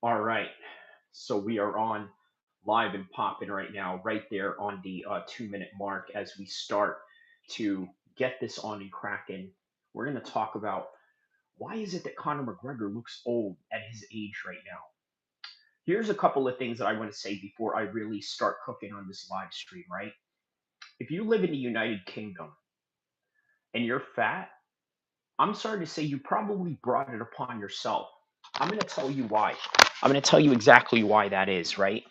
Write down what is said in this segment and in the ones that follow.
All right. So we are on live and popping right now, right there on the 2 minute mark as we start to get this on and cracking. We're going to talk about why is it that Conor McGregor looks old at his age right now? Here's a couple of things that I want to say before I really start cooking on this live stream, right? If you live in the United Kingdom and you're fat, I'm sorry to say you probably brought it upon yourself. I'm going to tell you why. I'm going to tell you exactly why that is, right?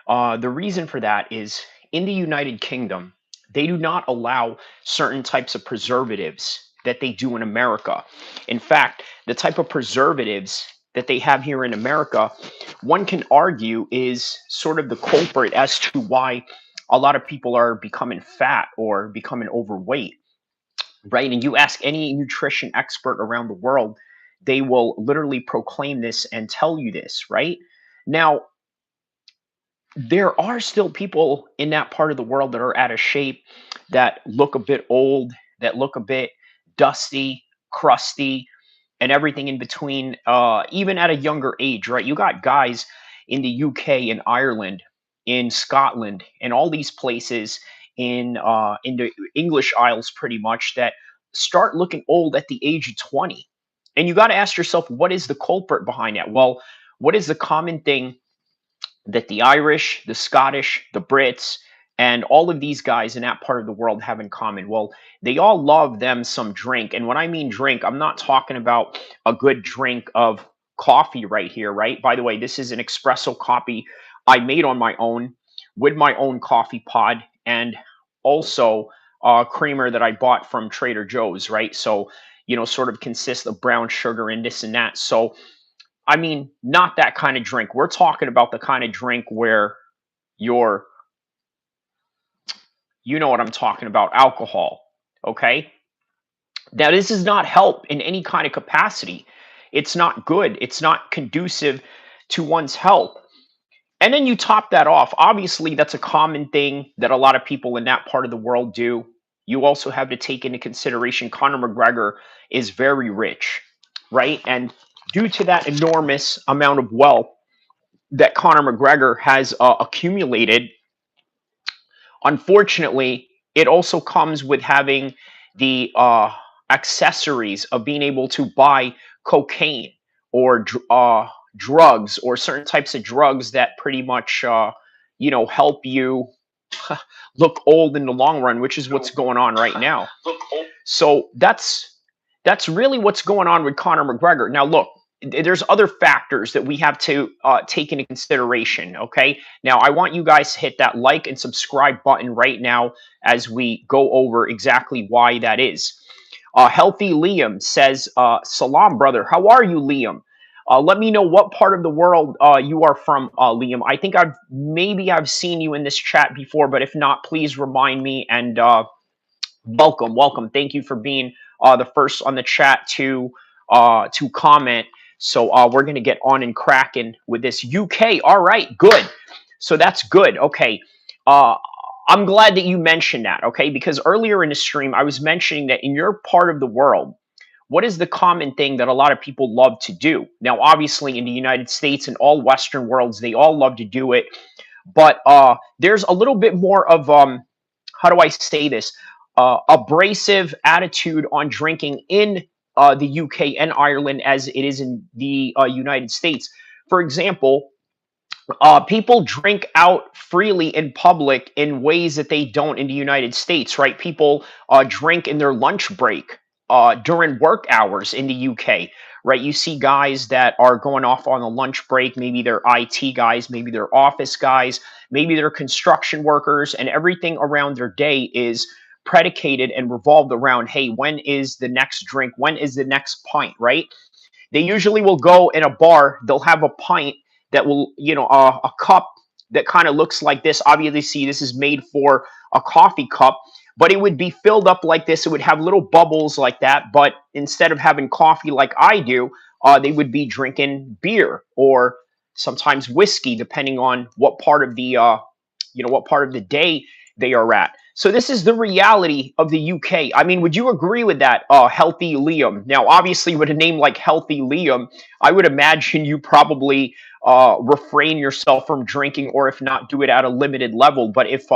The reason for that is in the United Kingdom, they do not allow certain types of preservatives that they do in America. In fact, the type of preservatives that they have here in America, one can argue is sort of the culprit as to why a lot of people are becoming fat or becoming overweight, right? And you ask any nutrition expert around the world, they will literally proclaim this and tell you this, right? Now, there are still people in that part of the world that are out of shape, that look a bit old, that look a bit dusty, crusty, and everything in between, even at a younger age, right? You got guys in the UK, in Ireland, in Scotland, and all these places in the English Isles, pretty much, that start looking old at the age of 20. And you got to ask yourself, what is the culprit behind that? Well, what is the common thing that the Irish, the Scottish, the Brits, and all of these guys in that part of the world have in common? Well, they all love them some drink. And when I mean drink, I'm not talking about a good drink of coffee right here, right? By the way, this is an espresso coffee I made on my own with my own coffee pod, and also creamer that I bought from Trader Joe's, right? So, sort of consists of brown sugar and this and that. So, I mean, not that kind of drink. We're talking about the kind of drink where you're, you know what I'm talking about, alcohol. Okay. Now, this does not help in any kind of capacity. It's not good. It's not conducive to one's health. And then you top that off. Obviously, that's a common thing that a lot of people in that part of the world do. You also have to take into consideration Conor McGregor is very rich, right? And due to that enormous amount of wealth that Conor McGregor has accumulated, unfortunately, it also comes with having the accessories of being able to buy cocaine or drugs or certain types of drugs that pretty much, help you look old in the long run, which is what's going on right now. So that's really what's going on with Conor McGregor. Now, look, there's other factors that we have to take into consideration. Okay, now I want you guys to hit that like and subscribe button right now as we go over exactly why that is. Healthy Liam says, "Salam, brother. How are you, Liam? Let me know what part of the world you are from, Liam. I think I've seen you in this chat before, but if not, please remind me and." Welcome. Thank you for being the first on the chat to comment. So we're gonna get on and cracking with this UK. All right, good. So that's good. Okay. Uh, I'm glad that you mentioned that. Okay, because earlier in the stream I was mentioning that in your part of the world, what is the common thing that a lot of people love to do? Now, obviously, in the United States and all Western worlds, they all love to do it, but there's a little bit more of how do I say this? Abrasive attitude on drinking in the UK and Ireland as it is in the United States. For example, people drink out freely in public in ways that they don't in the United States, right? People drink in their lunch break during work hours in the UK, right? You see guys that are going off on a lunch break. Maybe they're IT guys, maybe they're office guys, maybe they're construction workers, and everything around their day is predicated and revolved around, hey, when is the next drink? When is the next pint, right? They usually will go in a bar, they'll have a pint that will, a cup that kind of looks like this. Obviously, see, this is made for a coffee cup, but it would be filled up like this. It would have little bubbles like that. But instead of having coffee like I do, they would be drinking beer or sometimes whiskey, depending on what part of the, what part of the day they are at. So this is the reality of the UK. I mean, would you agree with that, Healthy Liam? Now, obviously, with a name like Healthy Liam, I would imagine you probably refrain yourself from drinking, or if not, do it at a limited level. But if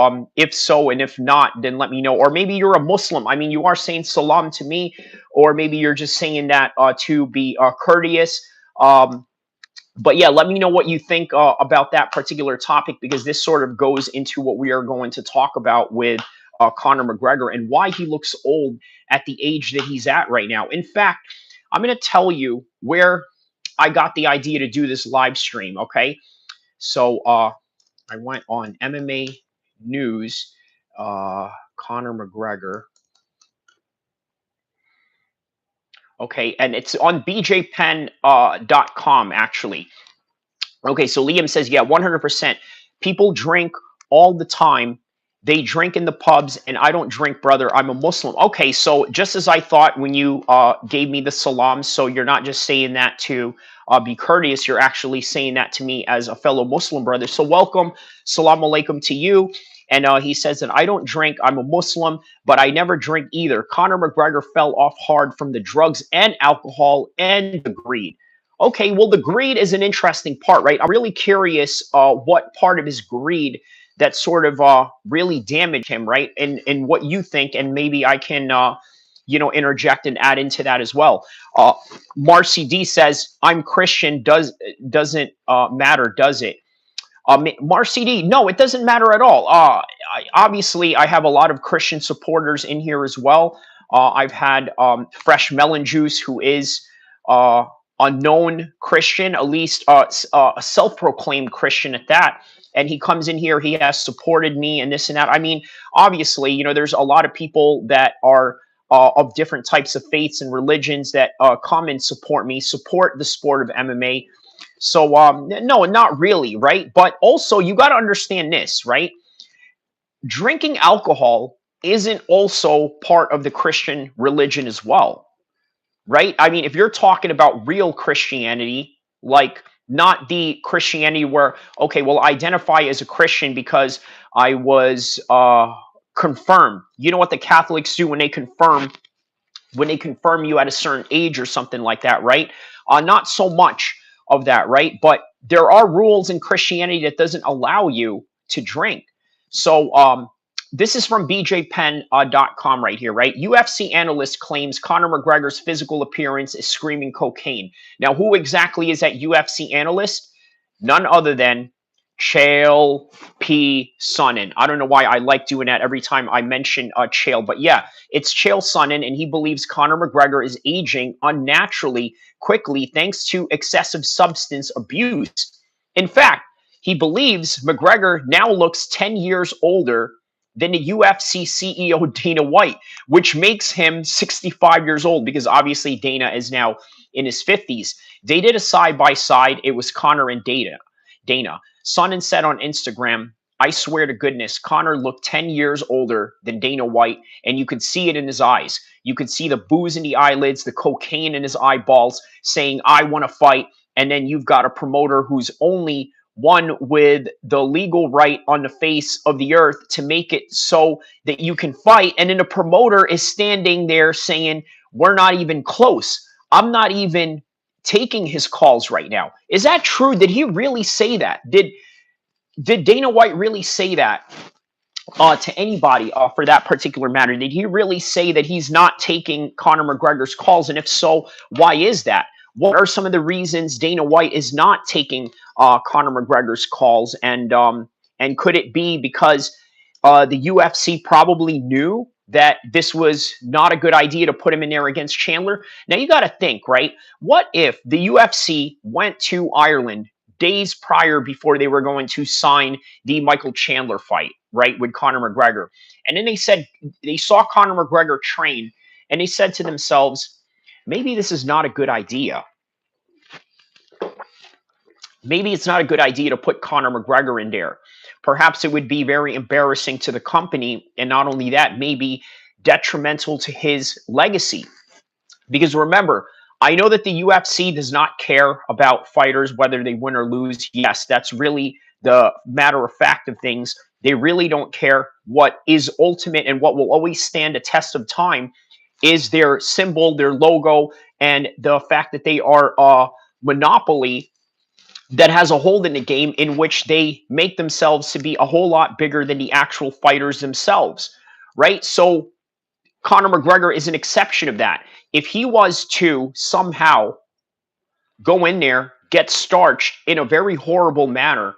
so, and if not, then let me know. Or maybe you're a Muslim. I mean, you are saying salam to me, or maybe you're just saying that to be courteous. But yeah, let me know what you think about that particular topic, because this sort of goes into what we are going to talk about with Conor McGregor and why he looks old at the age that he's at right now. In fact, I'm going to tell you where I got the idea to do this live stream. Okay, so I went on MMA News, Conor McGregor. Okay, and it's on bjpen.com actually. Okay, so Liam says, yeah, 100%. People drink all the time. They drink in the pubs, and I don't drink, brother. I'm a Muslim. Okay, so just as I thought when you gave me the salam, so you're not just saying that to be courteous, you're actually saying that to me as a fellow Muslim brother. So welcome, salam alaikum to you. And he says that I don't drink. I'm a Muslim, but I never drink either. Conor McGregor fell off hard from the drugs and alcohol and the greed. Okay, well, the greed is an interesting part, right? I'm really curious what part of his greed that sort of really damaged him, right? And what you think, and maybe I can, interject and add into that as well. Marcy D says, "I'm Christian. Doesn't matter, does it?" Marcy D, no, it doesn't matter at all. Obviously, I have a lot of Christian supporters in here as well. I've had Fresh Melon Juice, who is a known Christian, at least a self-proclaimed Christian at that. And he comes in here, he has supported me and this and that. I mean, obviously, there's a lot of people that are of different types of faiths and religions that come and support me, support the sport of MMA. So, no, not really, right? But also, you got to understand this, right? Drinking alcohol isn't also part of the Christian religion as well, right? I mean, if you're talking about real Christianity, like not the Christianity where, okay, well, identify as a Christian because I was confirmed. You know what the Catholics do when they confirm you at a certain age or something like that, right? Not so much of that, right? But there are rules in Christianity that doesn't allow you to drink. So this is from bjpen.com right here, right? UFC analyst claims Conor McGregor's physical appearance is screaming cocaine. Now, who exactly is that UFC analyst? None other than Chael P. Sonnen. I don't know why I like doing that every time I mention Chael, but yeah, it's Chael Sonnen, and he believes Conor McGregor is aging unnaturally quickly thanks to excessive substance abuse. In fact, he believes McGregor now looks 10 years older than the UFC CEO Dana White, which makes him 65 years old because obviously Dana is now in his 50s. They did a side-by-side. It was Conor and Dana. Sonnen said on Instagram, "I swear to goodness, Conor looked 10 years older than Dana White, and you could see it in his eyes. You could see the booze in the eyelids, the cocaine in his eyeballs, saying, 'I want to fight.' And then you've got a promoter who's only one with the legal right on the face of the earth to make it so that you can fight. And then the promoter is standing there saying, 'We're not even close. I'm not even taking his calls right now.'" Is that true? Did he really say that? Did Dana White really say that to anybody for that particular matter? Did he really say that he's not taking Conor McGregor's calls? And if so, why is that? What are some of the reasons Dana White is not taking Conor McGregor's calls? And could it be because the UFC probably knew that this was not a good idea to put him in there against Chandler? Now you got to think, right? What if the UFC went to Ireland days prior before they were going to sign the Michael Chandler fight, right, with Conor McGregor? And then they saw Conor McGregor train, and they said to themselves, maybe this is not a good idea. Maybe it's not a good idea to put Conor McGregor in there. Perhaps it would be very embarrassing to the company, and not only that, maybe detrimental to his legacy. Because remember, I know that the UFC does not care about fighters, whether they win or lose. Yes, that's really the matter of fact of things. They really don't care. What is ultimate and what will always stand a test of time is their symbol, their logo, and the fact that they are a monopoly that has a hold in the game in which they make themselves to be a whole lot bigger than the actual fighters themselves, right? So Conor McGregor is an exception of that. If he was to somehow go in there, get starched in a very horrible manner,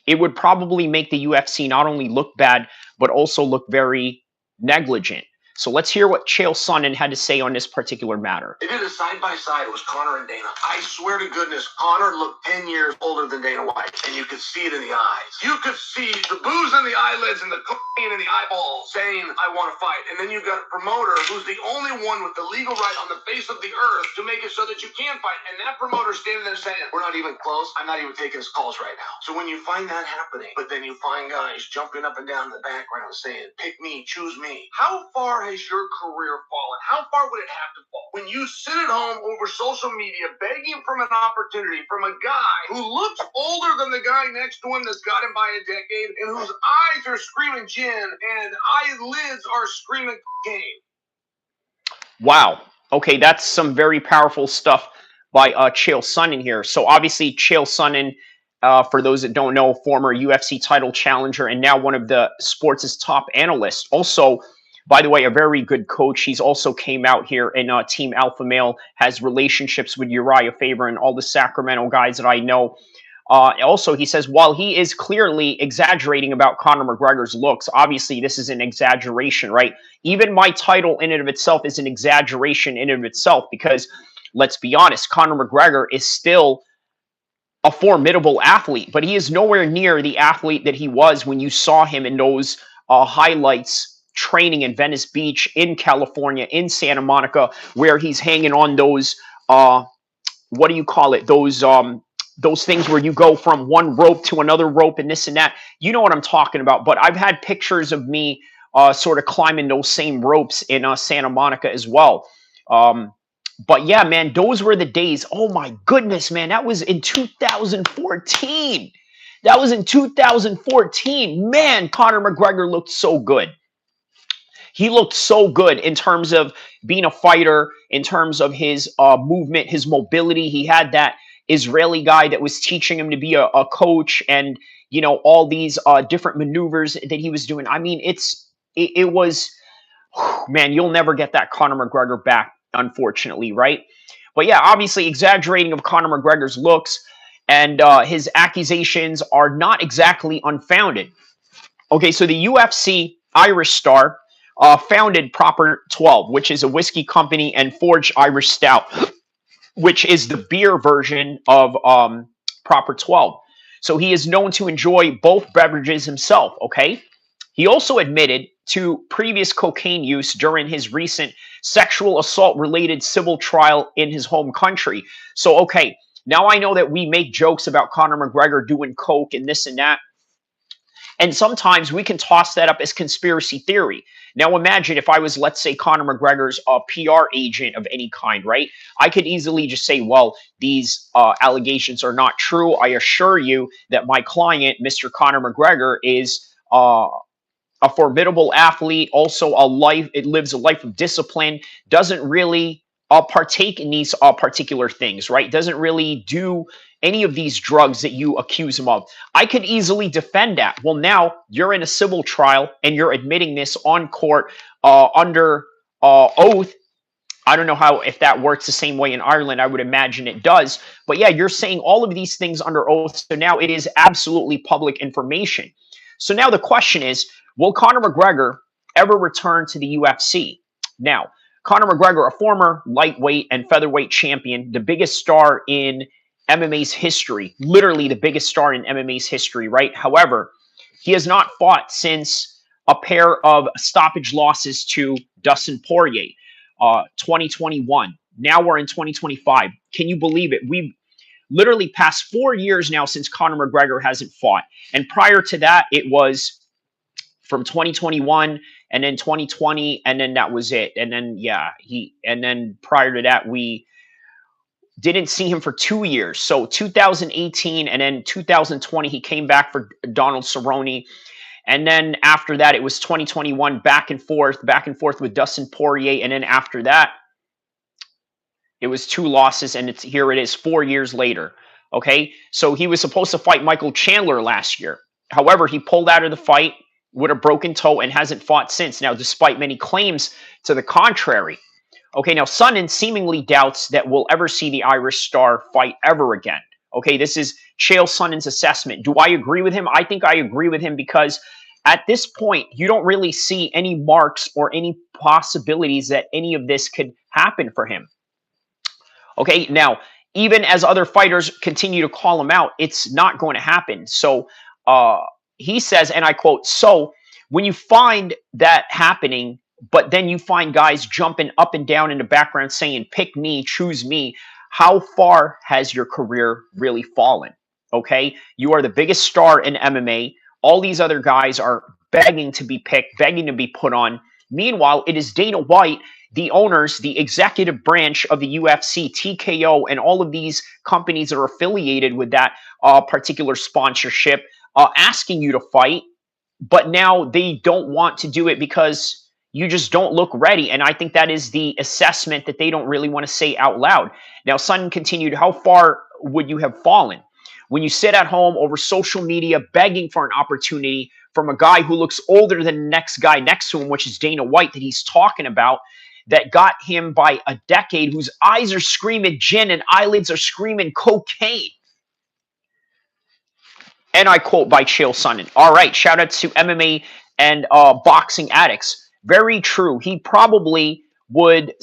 it would probably make the UFC not only look bad, but also look very negligent. So let's hear what Chael Sonnen had to say on this particular matter. They did a side-by-side. It was Conor and Dana. I swear to goodness, Conor looked 10 years older than Dana White, and you could see it in the eyes. You could see the booze in the eyelids and the cocaine in the eyeballs saying, I want to fight. And then you got a promoter who's the only one with the legal right on the face of the earth to make it so that you can fight. And that promoter standing there saying, we're not even close. I'm not even taking his calls right now. So when you find that happening, but then you find guys jumping up and down in the background saying, pick me, choose me. How far has your career fallen? How far would it have to fall? When you sit at home over social media begging from an opportunity from a guy who looks older than the guy next to him that's got him by a decade and whose eyes are screaming gin and eyelids are screaming cocaine. Wow. Okay, that's some very powerful stuff by Chael Sonnen here. So obviously Chael Sonnen, for those that don't know, former UFC title challenger and now one of the sports' top analysts. Also, by the way, a very good coach. He's also came out here and Team Alpha Male, has relationships with Uriah Faber and all the Sacramento guys that I know. Also, he says, while he is clearly exaggerating about Conor McGregor's looks, obviously this is an exaggeration, right? Even my title in and of itself is an exaggeration in and of itself because, let's be honest, Conor McGregor is still a formidable athlete, but he is nowhere near the athlete that he was when you saw him in those highlights training in Venice Beach, in California, in Santa Monica, where he's hanging on those, what do you call it? Those things where you go from one rope to another rope and this and that. You know what I'm talking about. But I've had pictures of me sort of climbing those same ropes in Santa Monica as well. But yeah, man, those were the days. Oh my goodness, man. That was in 2014. That was in 2014. Man, Conor McGregor looked so good. He looked so good in terms of being a fighter, in terms of his movement, his mobility. He had that Israeli guy that was teaching him to be a coach, and you know all these different maneuvers that he was doing. I mean, it was, man, you'll never get that Conor McGregor back, unfortunately, right? But yeah, obviously exaggerating of Conor McGregor's looks and his accusations are not exactly unfounded. Okay, so the UFC Irish Star founded Proper 12, which is a whiskey company, and Forged Irish Stout, which is the beer version of Proper 12. So he is known to enjoy both beverages himself, okay? He also admitted to previous cocaine use during his recent sexual assault-related civil trial in his home country. So, okay, now I know that we make jokes about Conor McGregor doing coke and this and that. And sometimes we can toss that up as conspiracy theory. Now imagine if I was, let's say, Conor McGregor's PR agent of any kind, right? I could easily just say, well, these allegations are not true. I assure you that my client, Mr. Conor McGregor, is a formidable athlete, also it lives a life of discipline, doesn't really partake in these particular things, right? Doesn't really do any of these drugs that you accuse him of. I could easily defend that. Well, now you're in a civil trial and you're admitting this on court under oath. I don't know if that works the same way in Ireland. I would imagine it does. But yeah, you're saying all of these things under oath. So now it is absolutely public information. So now the question is, will Conor McGregor ever return to the UFC? Now, Conor McGregor, a former lightweight and featherweight champion, the biggest star in MMA's history, literally the biggest star in MMA's history, right? However, he has not fought since a pair of stoppage losses to Dustin Poirier, 2021. Now we're in 2025. Can you believe it? We've literally passed 4 years now since Conor McGregor hasn't fought. And prior to that, it was from 2021 and then 2020, and then that was it. And then, yeah, and then prior to that, we didn't see him for 2 years. So 2018 and then 2020, he came back for Donald Cerrone. And then after that, it was 2021, back and forth with Dustin Poirier. And then after that, it was 2 losses, and here it is 4 years later. Okay, so he was supposed to fight Michael Chandler last year. However, he pulled out of the fight with a broken toe and hasn't fought since. Now, despite many claims to the contrary. Okay, now Sonnen seemingly doubts that we'll ever see the Irish star fight ever again. Okay, this is Chael Sonnen's assessment. Do I agree with him? I think I agree with him because at this point, you don't really see any marks or any possibilities that any of this could happen for him. Okay, now, even as other fighters continue to call him out, it's not going to happen. So he says, and I quote, so when you find that happening, but then you find guys jumping up and down in the background saying, pick me, choose me, how far has your career really fallen? Okay, you are the biggest star in MMA. All these other guys are begging to be picked, begging to be put on. Meanwhile, it is Dana White, the owners, the executive branch of the UFC, TKO, and all of these companies that are affiliated with that particular sponsorship asking you to fight, but now they don't want to do it because you just don't look ready. And I think that is the assessment that they don't really want to say out loud. Now, Sonnen continued, how far would you have fallen? When you sit at home over social media begging for an opportunity from a guy who looks older than the next guy next to him, which is Dana White that he's talking about, that got him by a decade, whose eyes are screaming gin and eyelids are screaming cocaine. And I quote by Chael Sonnen. All right, shout out to MMA and boxing addicts. Very true. He probably would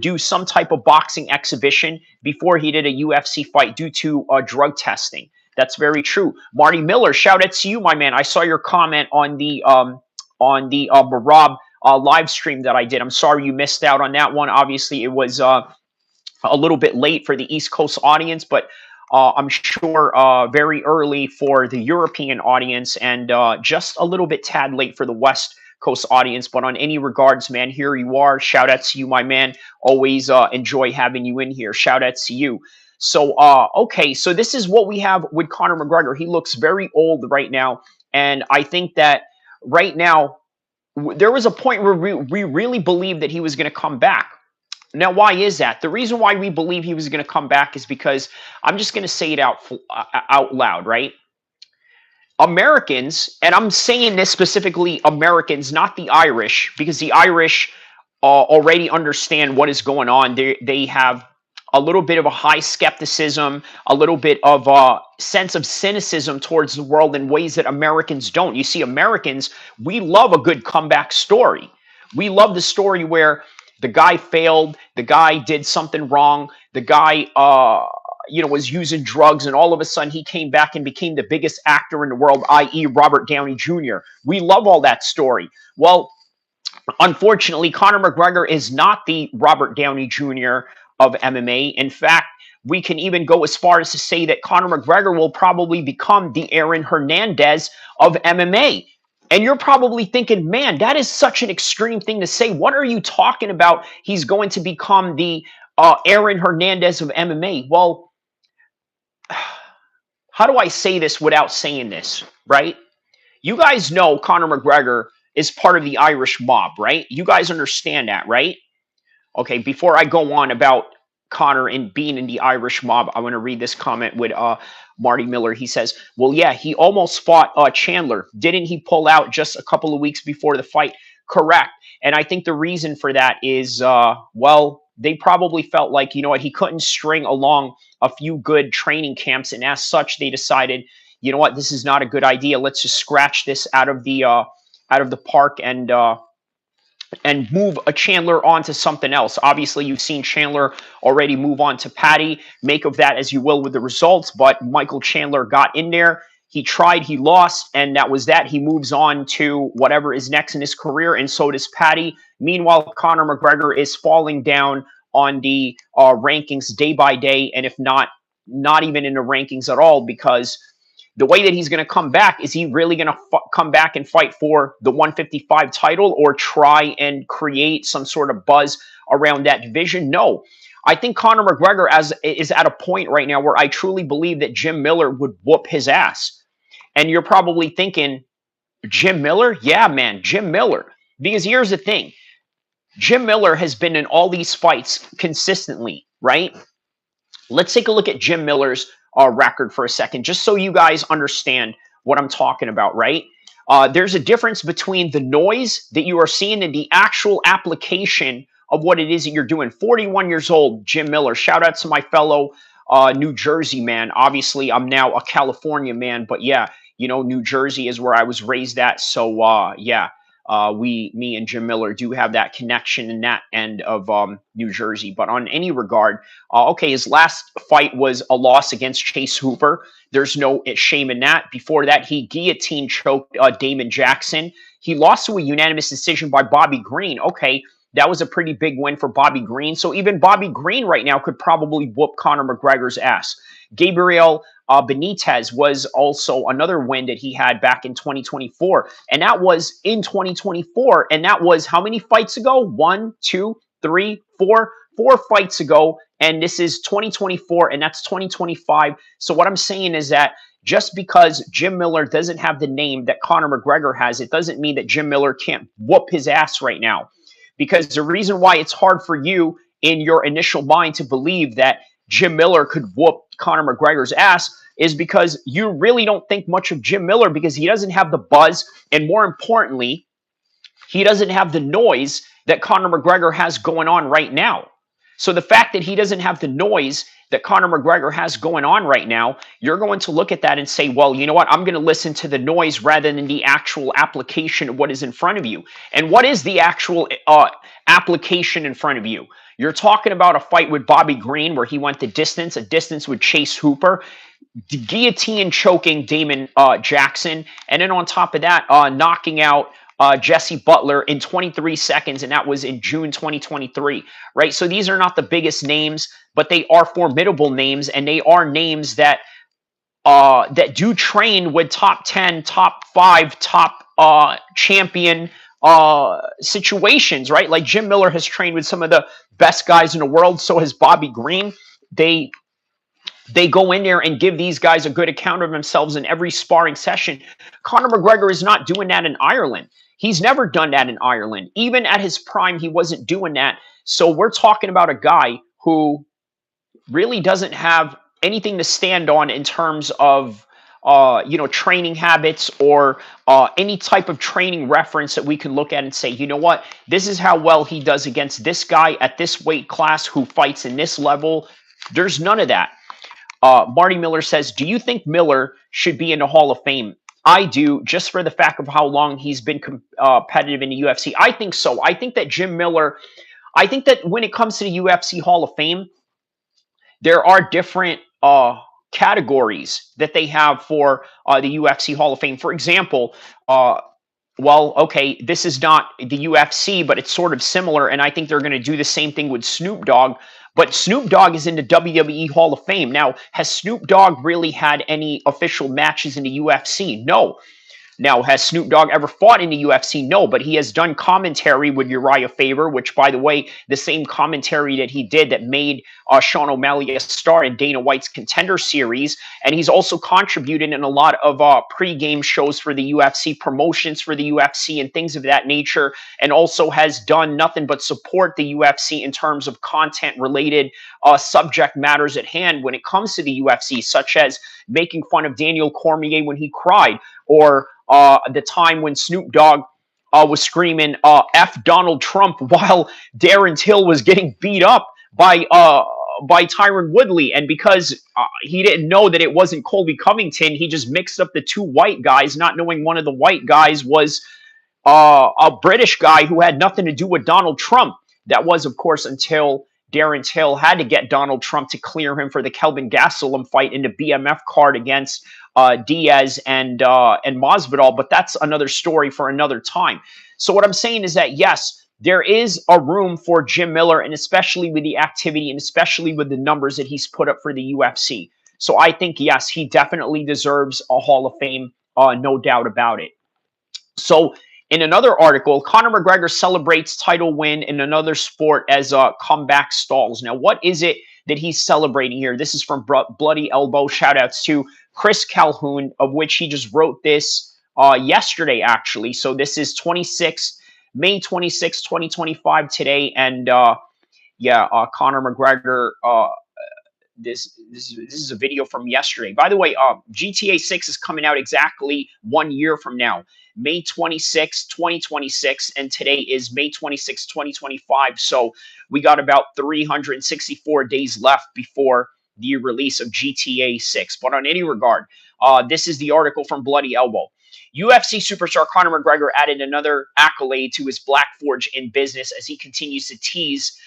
do some type of boxing exhibition before he did a UFC fight due to drug testing. That's very true. Marty Miller, shout out to you, my man. I saw your comment on the Marab live stream that I did. I'm sorry you missed out on that one. Obviously, it was a little bit late for the East Coast audience, but I'm sure very early for the European audience and just a little bit tad late for the West Coast audience. But on any regards, man, here you are. Shout out to you, my man. Always enjoy having you in here. Shout out to you. So, okay, so this is what we have with Conor McGregor. He looks very old right now. And I think that right now, there was a point where we really believed that he was going to come back. Now, why is that? The reason why we believe he was going to come back is because I'm just going to say it out loud, right? Americans, and I'm saying this specifically Americans, not the Irish, because the Irish already understand what is going on. They have a little bit of a high skepticism, a little bit of a sense of cynicism towards the world in ways that Americans don't. You see, Americans, we love a good comeback story. We love the story where the guy failed, the guy did something wrong, the guy was using drugs, and all of a sudden he came back and became the biggest actor in the world, i.e. Robert Downey Jr. We love all that story. Well, unfortunately, Conor McGregor is not the Robert Downey Jr. of MMA. In fact, we can even go as far as to say that Conor McGregor will probably become the Aaron Hernandez of MMA. And you're probably thinking, man, that is such an extreme thing to say. What are you talking about? He's going to become the Aaron Hernandez of MMA. Well, how do I say this without saying this, right? You guys know Conor McGregor is part of the Irish mob, right? You guys understand that, right? Okay, before I go on about Conor and being in the Irish mob, I want to read this comment with Marty Miller. He says, well, yeah, he almost fought Chandler. Didn't he pull out just a couple of weeks before the fight? Correct. And I think the reason for that is, well, they probably felt like, you know what, he couldn't string along a few good training camps. And as such, they decided, you know what, this is not a good idea. Let's just scratch this out of the park and move a Chandler on to something else. Obviously, you've seen Chandler already move on to Paddy. Make of that as you will with the results, but Michael Chandler got in there. He tried, he lost, and that was that. He moves on to whatever is next in his career, and so does Paddy. Meanwhile, Conor McGregor is falling down on the rankings day by day, and if not even in the rankings at all, because the way that he's going to come back, is he really going to come back and fight for the 155 title or try and create some sort of buzz around that division? No. I think Conor McGregor is at a point right now where I truly believe that Jim Miller would whoop his ass. And you're probably thinking, Jim Miller? Yeah, man, Jim Miller. Because here's the thing. Jim Miller has been in all these fights consistently, right? Let's take a look at Jim Miller's record for a second, just so you guys understand what I'm talking about, right? There's a difference between the noise that you are seeing and the actual application of what it is that you're doing. 41 years old, Jim Miller. Shout out to my fellow New Jersey man. Obviously, I'm now a California man, but yeah, you know, New Jersey is where I was raised at. So yeah, me and Jim Miller do have that connection in that end of New Jersey. But on any regard, okay, his last fight was a loss against Chase Hooper. There's no shame in that. Before that, he guillotine choked Damon Jackson. He lost to a unanimous decision by Bobby Green. Okay, that was a pretty big win for Bobby Green. So even Bobby Green right now could probably whoop Conor McGregor's ass. Gabriel Benitez was also another win that he had back in 2024. And that was in 2024. And that was how many fights ago? 1, 2, 3, 4. 4 fights ago. And this is 2024 and that's 2025. So what I'm saying is that just because Jim Miller doesn't have the name that Conor McGregor has, it doesn't mean that Jim Miller can't whoop his ass right now. Because the reason why it's hard for you in your initial mind to believe that Jim Miller could whoop Conor McGregor's ass is because you really don't think much of Jim Miller because he doesn't have the buzz, and more importantly, he doesn't have the noise that Conor McGregor has going on right now. So the fact that he doesn't have the noise that Conor McGregor has going on right now, you're going to look at that and say, well, you know what? I'm going to listen to the noise rather than the actual application of what is in front of you. And what is the actual application in front of you? You're talking about a fight with Bobby Green where he went the distance, a distance with Chase Hooper, guillotine choking Damon Jackson, and then on top of that, knocking out Jesse Butler in 23 seconds, and that was in June 2023, right? So these are not the biggest names, but they are formidable names, and they are names that that do train with top 10, top 5, top champion situations, right? Like Jim Miller has trained with some of the best guys in the world. So has Bobby Green. They go in there and give these guys a good account of themselves in every sparring session. Conor McGregor is not doing that in Ireland. He's never done that in Ireland. Even at his prime, he wasn't doing that. So we're talking about a guy who really doesn't have anything to stand on in terms of training habits or any type of training reference that we can look at and say, you know what, this is how well he does against this guy at this weight class who fights in this level. There's none of that. Marty Miller says, do you think Miller should be in the Hall of Fame? I do, just for the fact of how long he's been competitive in the UFC. I think so. I think that Jim Miller, I think that when it comes to the UFC Hall of Fame, there are different categories that they have for the UFC Hall of Fame. For example, well, okay, this is not the UFC, but it's sort of similar, and I think they're going to do the same thing with Snoop Dogg. But Snoop Dogg is in the WWE Hall of Fame. Now, has Snoop Dogg really had any official matches in the UFC? No. Now, has Snoop Dogg ever fought in the UFC? No, but he has done commentary with Uriah Faber, which, by the way, the same commentary that he did that made Sean O'Malley a star in Dana White's Contender Series. And he's also contributed in a lot of pre-game shows for the UFC, promotions for the UFC, and things of that nature, and also has done nothing but support the UFC in terms of content-related subject matters at hand when it comes to the UFC, such as making fun of Daniel Cormier when he cried, or the time when Snoop Dogg was screaming F Donald Trump while Darren Till was getting beat up by Tyron Woodley. And because he didn't know that it wasn't Colby Covington, he just mixed up the two white guys, not knowing one of the white guys was a British guy who had nothing to do with Donald Trump. That was, of course, until Darren Till had to get Donald Trump to clear him for the Kelvin Gastelum fight in the BMF card against Diaz and Masvidal, but that's another story for another time. So what I'm saying is that, yes, there is a room for Jim Miller, and especially with the activity and especially with the numbers that he's put up for the UFC. So I think, yes, he definitely deserves a Hall of Fame, no doubt about it. So in another article, Conor McGregor celebrates title win in another sport as comeback stalls. Now, what is it that he's celebrating here? This is from Bloody Elbow. Shout outs to Chris Calhoun, of which he just wrote this yesterday, actually. So this is May 26, 2025 today. And yeah, Conor McGregor. This is a video from yesterday. By the way, GTA 6 is coming out exactly 1 year from now, May 26, 2026, and today is May 26, 2025. So we got about 364 days left before the release of GTA 6. But on any regard, this is the article from Bloody Elbow. UFC superstar Conor McGregor added another accolade to his Black Forge in business as he continues to tease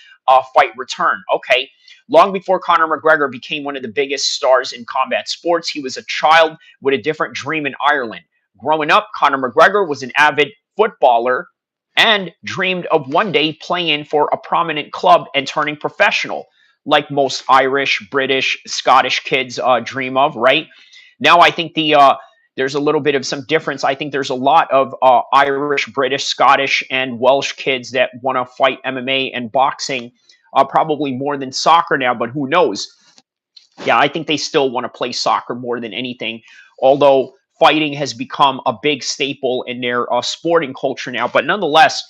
fight return. Okay. Long before Conor McGregor became one of the biggest stars in combat sports, he was a child with a different dream in Ireland. Growing up, Conor McGregor was an avid footballer and dreamed of one day playing for a prominent club and turning professional, like most Irish, British, Scottish kids dream of, right? Now, I think there's a little bit of some difference. I think there's a lot of Irish, British, Scottish, and Welsh kids that want to fight MMA and boxing, probably more than soccer now, but who knows? Yeah, I think they still want to play soccer more than anything, although fighting has become a big staple in their sporting culture now. But nonetheless,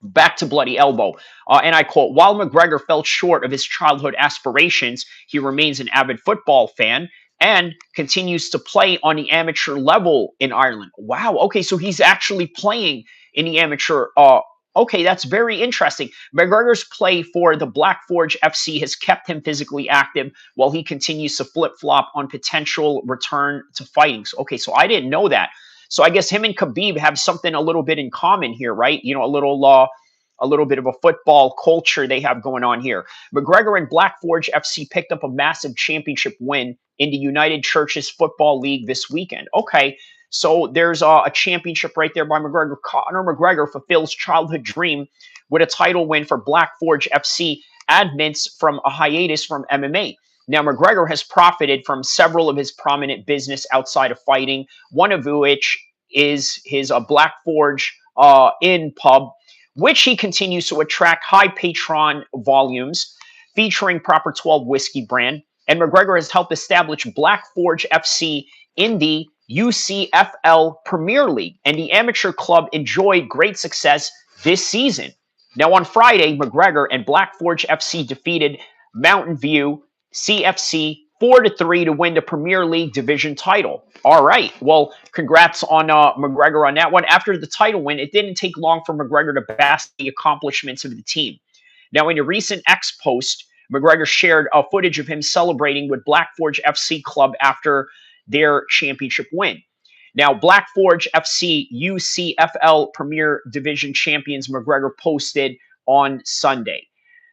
back to Bloody Elbow. And I quote, while McGregor fell short of his childhood aspirations, he remains an avid football fan and continues to play on the amateur level in Ireland. Wow. Okay, so he's actually playing in the amateur. Okay, that's very interesting. McGregor's play for the Black Forge FC has kept him physically active while he continues to flip-flop on potential return to fighting. Okay, so I didn't know that. So I guess him and Khabib have something a little bit in common here, right? You know, a little bit of a football culture they have going on here. McGregor and Black Forge FC picked up a massive championship win in the United Churches Football League this weekend. Okay, so there's a championship right there by McGregor. Conor McGregor fulfills childhood dream with a title win for Black Forge FC admits from a hiatus from MMA. Now, McGregor has profited from several of his prominent business outside of fighting, one of which is his Black Forge Inn pub, which he continues to attract high patron volumes, featuring Proper 12 whiskey brand. And McGregor has helped establish Black Forge FC in the UCFL Premier League, and the amateur club enjoyed great success this season. Now, on Friday, McGregor and Black Forge FC defeated Mountain View CFC 4-3 to win the Premier League division title. All right. Well, congrats on McGregor on that one. After the title win, it didn't take long for McGregor to bask the accomplishments of the team. Now, in a recent X post, McGregor shared footage of him celebrating with Black Forge FC club after their championship win. Now, Black Forge FC UCFL Premier Division champions McGregor posted on Sunday.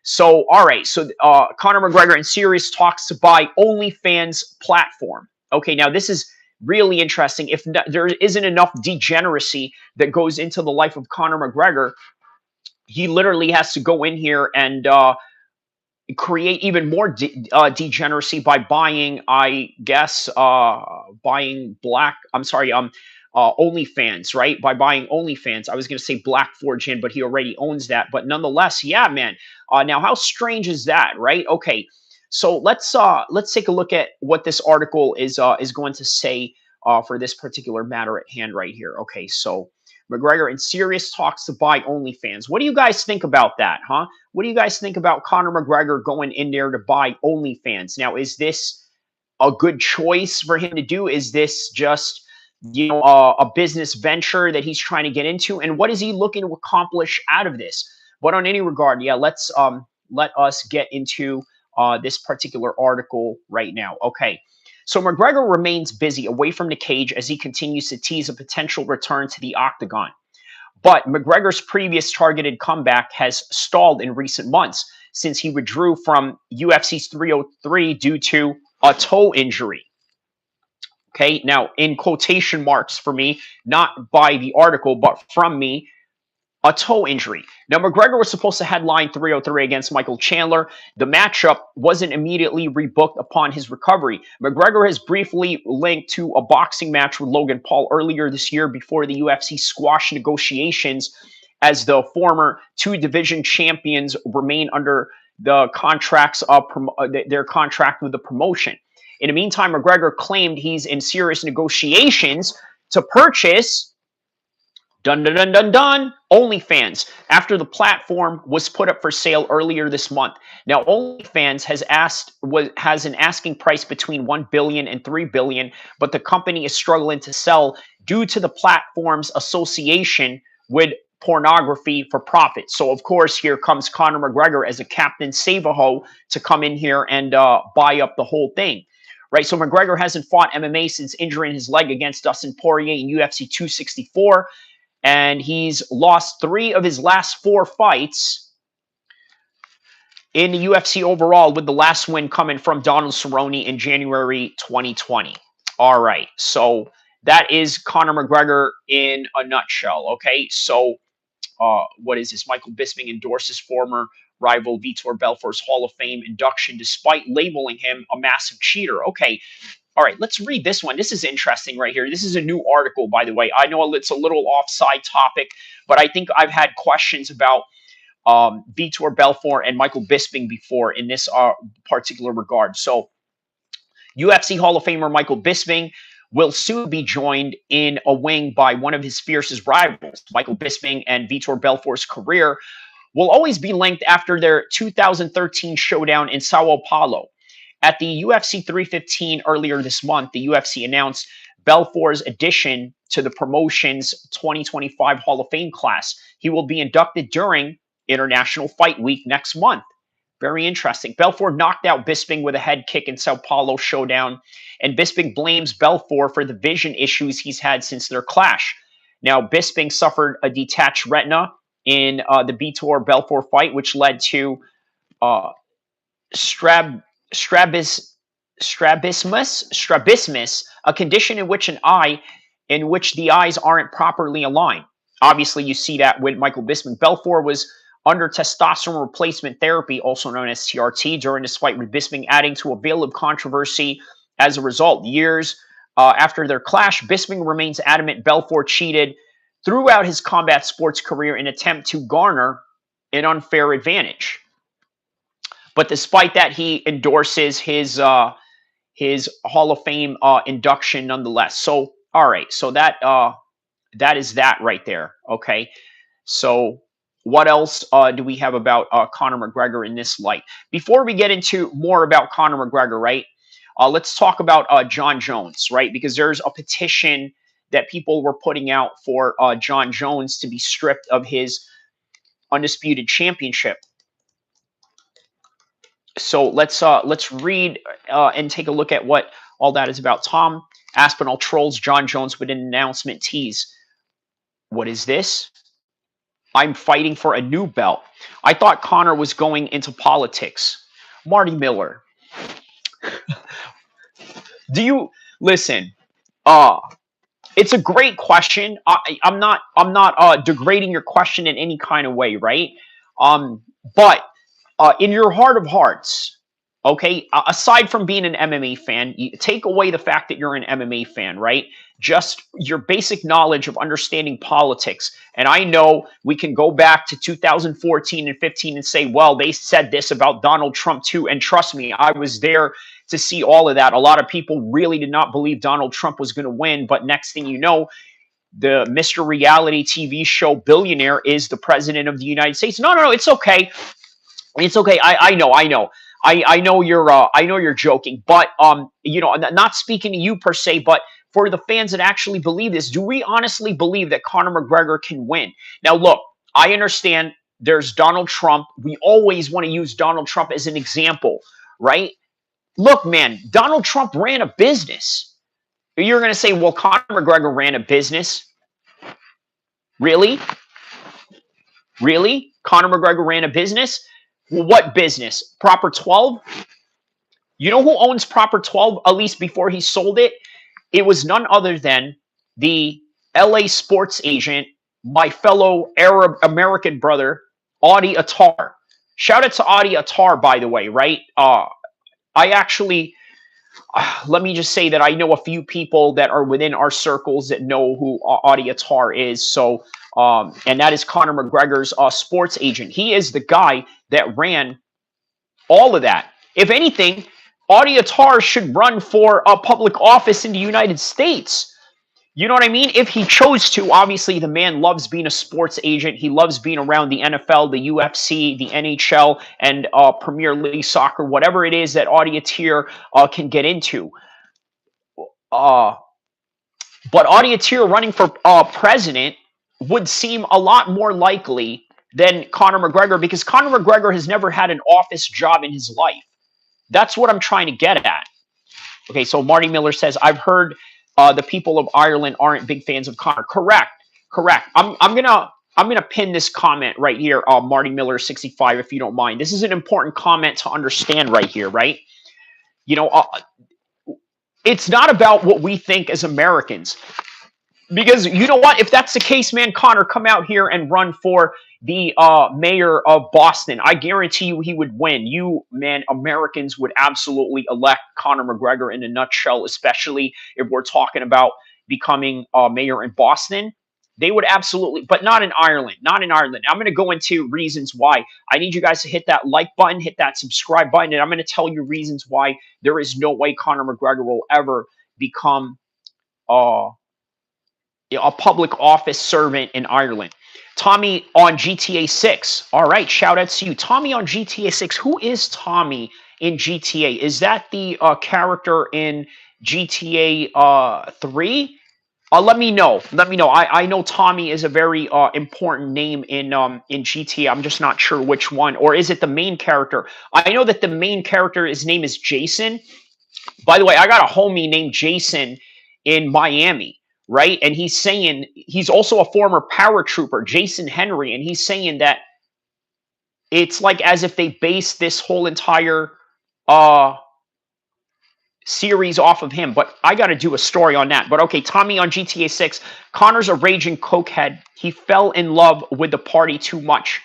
So, all right. So, Conor McGregor in serious talks to buy OnlyFans platform. Okay, now this is really interesting. If there isn't enough degeneracy that goes into the life of Conor McGregor, he literally has to go in here and create even more degeneracy by buying, I guess, OnlyFans, right? By buying OnlyFans. I was going to say Black Forge in, but he already owns that. But nonetheless, yeah, man. Now, how strange is that, right? Okay, so let's take a look at what this article is going to say for this particular matter at hand right here. Okay, so McGregor in serious talks to buy OnlyFans. What do you guys think about that, huh? What do you guys think about Conor McGregor going in there to buy OnlyFans? Now, is this a good choice for him to do? Is this just, you know, a business venture that he's trying to get into? And what is he looking to accomplish out of this? But on any regard, yeah, let us get into this particular article right now. Okay. So McGregor remains busy away from the cage as he continues to tease a potential return to the octagon. But McGregor's previous targeted comeback has stalled in recent months since he withdrew from UFC's 303 due to a toe injury. Okay, now in quotation marks for me, not by the article, but from me, a toe injury. Now, McGregor was supposed to headline 303 against Michael Chandler. The matchup wasn't immediately rebooked upon his recovery. McGregor has briefly linked to a boxing match with Logan Paul earlier this year before the UFC squashed negotiations as the former two-division champions remain under the contracts of their contract with the promotion. In the meantime, McGregor claimed he's in serious negotiations to purchase, dun dun dun dun dun, OnlyFans, after the platform was put up for sale earlier this month. Now, OnlyFans has an asking price between 1 billion and 3 billion, but the company is struggling to sell due to the platform's association with pornography for profit. So, of course, here comes Conor McGregor as a Captain Save-A-Ho to come in here and buy up the whole thing. Right, so McGregor hasn't fought MMA since injuring his leg against Dustin Poirier in UFC 264, and he's lost 3 of his last 4 fights in the UFC overall, with the last win coming from Donald Cerrone in January 2020. All right, so that is Conor McGregor in a nutshell. Okay, so what is this? Michael Bisping endorses former rival Vitor Belfort's Hall of Fame induction despite labeling him a massive cheater. Okay, all right, let's read this one. This is interesting right here. This is a new article, by the way. I know it's a little offside topic, but I think I've had questions about Vitor Belfort and Michael Bisping before in this particular regard. So, UFC Hall of Famer Michael Bisping will soon be joined in a wing by one of his fiercest rivals. Michael Bisping and Vitor Belfort's career will always be linked after their 2013 showdown in Sao Paulo. At the UFC 315 earlier this month, the UFC announced Belfort's addition to the promotion's 2025 Hall of Fame class. He will be inducted during International Fight Week next month. Very interesting. Belfort knocked out Bisping with a head kick in Sao Paulo showdown, and Bisping blames Belfort for the vision issues he's had since their clash. Now, Bisping suffered a detached retina in the Vitor Belfort fight, which led to strabismus, a condition in which the eyes aren't properly aligned. Obviously, you see that with Michael Bisping. Belfort was under testosterone replacement therapy, also known as TRT, during this fight, with Bisping adding to a veil of controversy as a result. Years after their clash, Bisping remains adamant Belfort cheated throughout his combat sports career in an attempt to garner an unfair advantage. But despite that, he endorses his Hall of Fame induction nonetheless. So, all right, so that is that right there. Okay, so what else do we have about Conor McGregor in this light? Before we get into more about Conor McGregor, right? Let's talk about Jon Jones, right? Because there's a petition that people were putting out for Jon Jones to be stripped of his Undisputed Championship. So let's read and take a look at what all that is about. Tom Aspinall trolls Jon Jones with an announcement tease. What is this? I'm fighting for a new belt. I thought Conor was going into politics. Marty Miller. Do you listen? It's a great question. I'm not degrading your question in any kind of way, right? But in your heart of hearts, okay, aside from being an MMA fan, you take away the fact that you're an MMA fan, right? Just your basic knowledge of understanding politics. And I know we can go back to 2014 and 15 and say, well, they said this about Donald Trump too. And trust me, I was there to see all of that. A lot of people really did not believe Donald Trump was going to win. But next thing you know, the Mr. Reality TV show billionaire is the president of the United States. No, it's okay. It's okay. I know. I know you're joking, but not speaking to you per se, but for the fans that actually believe this, do we honestly believe that Conor McGregor can win? Now, look, I understand there's Donald Trump. We always want to use Donald Trump as an example, right? Look, man, Donald Trump ran a business. You're going to say, well, Conor McGregor ran a business. Really? Conor McGregor ran a business? Well, what business? Proper 12? You know who owns Proper 12, at least before he sold it? It was none other than the LA sports agent, my fellow Arab American brother, Audi Attar. Shout out to Audi Attar, by the way, right? I actually, let me just say that I know a few people that are within our circles that know who Audi Attar is. So, and that is Conor McGregor's sports agent. He is the guy that ran all of that. If anything, Audi Attar should run for a public office in the United States. You know what I mean? If he chose to, obviously the man loves being a sports agent. He loves being around the NFL, the UFC, the NHL, and Premier League soccer, whatever it is that Audioteer can get into. Uh, but Audioteer running for president would seem a lot more likely than Conor McGregor, because Conor McGregor has never had an office job in his life. That's what I'm trying to get at. Okay, so Marty Miller says, I've heard the people of Ireland aren't big fans of Conor. Correct, correct. I'm gonna pin this comment right here, Marty Miller 65, if you don't mind. This is an important comment to understand right here, right? You know, it's not about what we think as Americans. Because you know what? If that's the case, man, Conor, come out here and run for the mayor of Boston. I guarantee you he would win. You, man, Americans would absolutely elect Conor McGregor in a nutshell, especially if we're talking about becoming mayor in Boston. They would absolutely, but not in Ireland. Not in Ireland. I'm going to go into reasons why. I need you guys to hit that like button, hit that subscribe button, and I'm going to tell you reasons why there is no way Conor McGregor will ever become a public office servant in Ireland. Tommy on GTA 6. All right, shout out to you. Tommy on GTA 6. Who is Tommy in GTA? Is that the character in GTA 3? Let me know. Let me know. I know Tommy is a very important name in GTA. I'm just not sure which one. Or is it the main character? I know that the main character, his name is Jason. By the way, I got a homie named Jason in Miami, right? And he's saying he's also a former paratrooper, Jason Henry, and he's saying that it's like as if they based this whole entire series off of him. But I got to do a story on that. But okay, Tommy on GTA 6. Connor's a raging cokehead. He fell in love with the party too much.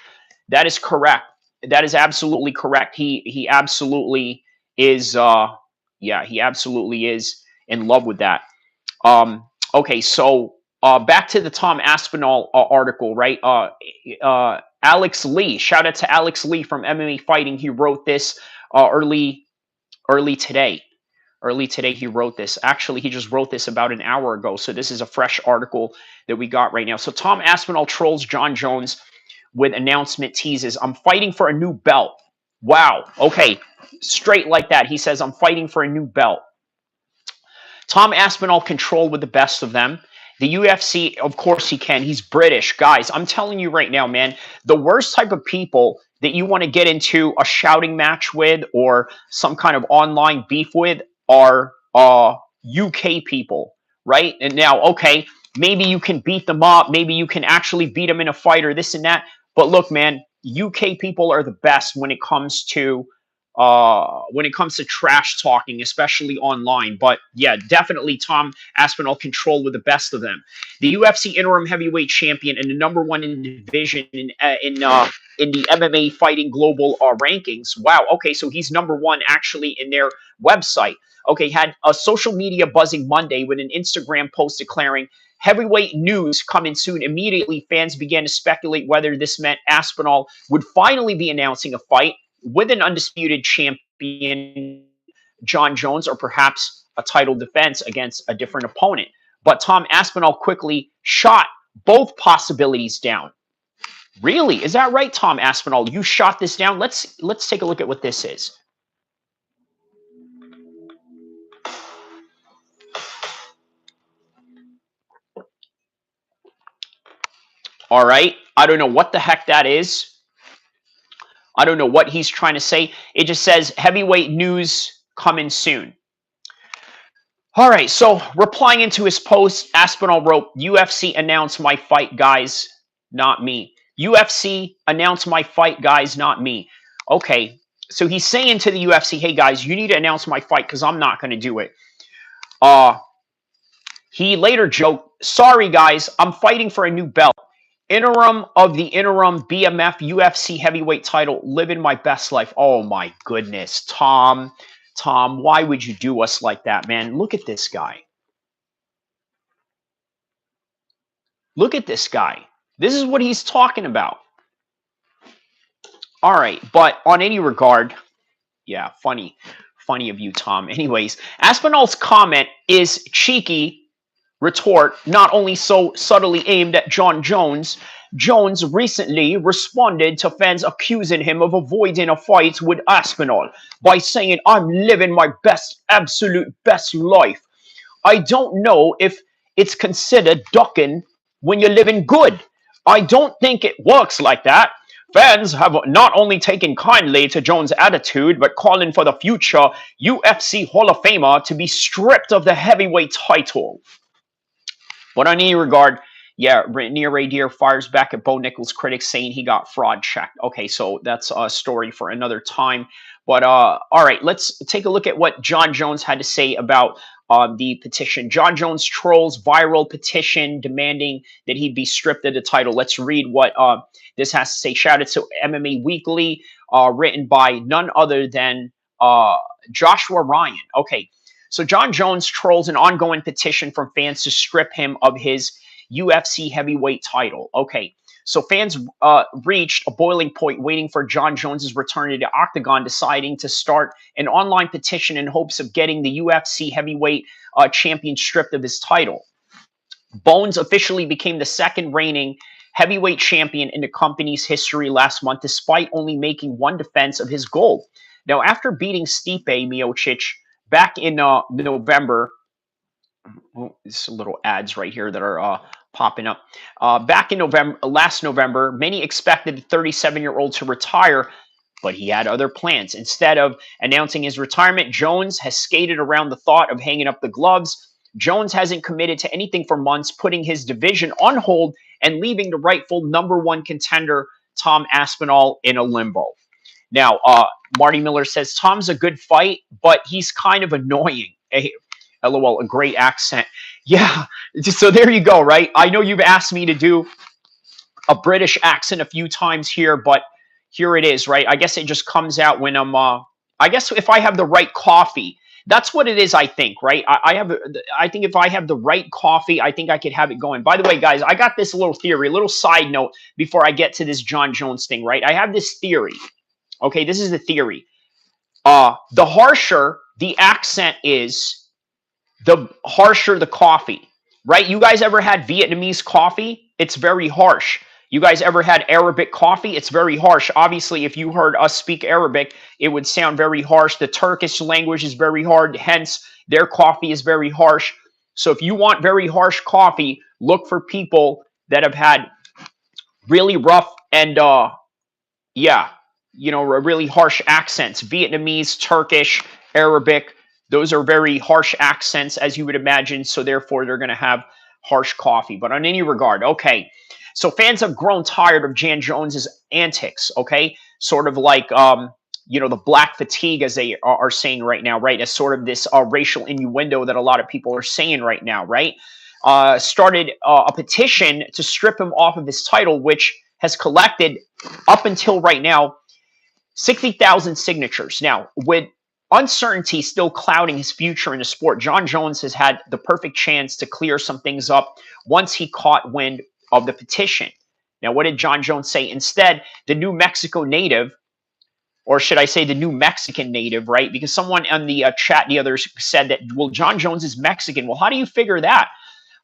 That is correct. That is absolutely correct. He absolutely is. Yeah, he absolutely is in love with that. Okay, so back to the Tom Aspinall article, right? Alex Lee, shout out to Alex Lee from MMA Fighting. He wrote this early today. Early today, he wrote this. Actually, he just wrote this about an hour ago. So this is a fresh article that we got right now. So Tom Aspinall trolls Jon Jones with announcement teases. I'm fighting for a new belt. Wow. Okay. Straight like that. He says, I'm fighting for a new belt. Tom Aspinall control with the best of them. The UFC, of course he can. He's British. Guys, I'm telling you right now, man, the worst type of people that you want to get into a shouting match with or some kind of online beef with are UK people, right? And now, okay, maybe you can beat them up. Maybe you can actually beat them in a fight or this and that. But look, man, UK people are the best when it comes to trash talking, especially online. But yeah, definitely Tom Aspinall control with the best of them. The UFC interim heavyweight champion and the number one in the division in the MMA fighting global rankings. Wow. Okay, so he's number one actually in their website. Okay, had a social media buzzing Monday with an Instagram post declaring heavyweight news coming soon. Immediately, fans began to speculate whether this meant Aspinall would finally be announcing a fight with an undisputed champion, Jon Jones, or perhaps a title defense against a different opponent. But Tom Aspinall quickly shot both possibilities down. Really? Is that right, Tom Aspinall? You shot this down? Let's take a look at what this is. All right. I don't know what the heck that is. I don't know what he's trying to say. It just says heavyweight news coming soon. All right, so replying into his post, Aspinall wrote, UFC announce my fight, guys, not me. UFC announce my fight, guys, not me. Okay, so he's saying to the UFC, hey, guys, you need to announce my fight because I'm not going to do it. He later joked, sorry, guys, I'm fighting for a new belt. Interim of the interim BMF UFC heavyweight title, living my best life. Oh, my goodness, Tom, why would you do us like that, man? Look at this guy. Look at this guy. This is what he's talking about. All right, but on any regard, yeah, funny of you, Tom. Anyways, Aspinall's comment is cheeky, retort, not only so subtly aimed at Jon Jones, Jones recently responded to fans accusing him of avoiding a fight with Aspinall by saying, "I'm living my best, absolute best life. I don't know if it's considered ducking when you're living good. I don't think it works like that." Fans have not only taken kindly to Jones' attitude, but calling for the future UFC Hall of Famer to be stripped of the heavyweight title. But on any regard, yeah, Near Radier fires back at Bo Nichols' critics saying he got fraud checked. Okay, so that's a story for another time. But all right, let's take a look at what Jon Jones had to say about the petition. Jon Jones Trolls viral petition demanding that he be stripped of the title. Let's read what this has to say. Shout out to MMA Weekly, written by none other than Joshua Ryan. Okay, so Jon Jones trolls an ongoing petition from fans to strip him of his UFC heavyweight title. Okay, so fans reached a boiling point waiting for Jon Jones's return to the octagon, deciding to start an online petition in hopes of getting the UFC heavyweight champion stripped of his title. Bones officially became the second reigning heavyweight champion in the company's history last month, despite only making one defense of his gold. Now, after beating Stipe Miocic back in November, it's little ads right here that are popping up. Back in November, last November, many expected the 37-year-old to retire, but he had other plans. Instead of announcing his retirement, Jones has skated around the thought of hanging up the gloves. Jones hasn't committed to anything for months, putting his division on hold and leaving the rightful #1 contender, Tom Aspinall, in a limbo. Now, Marty Miller says, Tom's a good fight, but he's kind of annoying. LOL, a great accent. Yeah, so there you go, right? I know you've asked me to do a British accent a few times here, but here it is, right? I guess it just comes out when I'm, I guess if I have the right coffee, that's what it is, I think, right? I think if I have the right coffee, I think I could have it going. By the way, guys, I got this little theory, a little side note before I get to this Jon Jones thing, right? I have this theory. Okay, this is the theory. The harsher the accent is, the harsher the coffee, right? You guys ever had Vietnamese coffee? It's very harsh. You guys ever had Arabic coffee? It's very harsh. Obviously, if you heard us speak Arabic, it would sound very harsh. The Turkish language is very hard, hence their coffee is very harsh. So if you want very harsh coffee, look for people that have had really rough and really harsh accents. Vietnamese, Turkish, Arabic, those are very harsh accents, as you would imagine. So therefore, they're going to have harsh coffee. But on any regard, okay. So fans have grown tired of Jon Jones's antics, okay? Sort of like, the black fatigue, as they are saying right now, right? As sort of this racial innuendo that a lot of people are saying right now, right? Started a petition to strip him off of his title, which has collected, up until right now, 60,000 signatures. Now, with uncertainty still clouding his future in the sport, Jon Jones has had the perfect chance to clear some things up once he caught wind of the petition. Now, what did Jon Jones say? Instead, the New Mexico native, or should I say the New Mexican native, right? Because someone on the chat the others said that, well, Jon Jones is Mexican. Well, how do you figure that?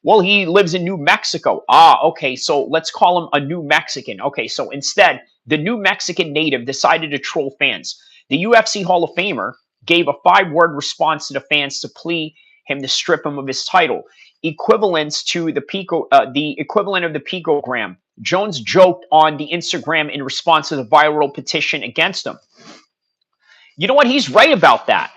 Well, he lives in New Mexico. Okay, so let's call him a New Mexican. Okay, so instead, the New Mexican native decided to troll fans. The UFC Hall of Famer gave a 5-word response to the fans to plea him to strip him of his title, equivalents to the equivalent of the picogram. Jones joked on the Instagram in response to the viral petition against him. You know what? He's right about that.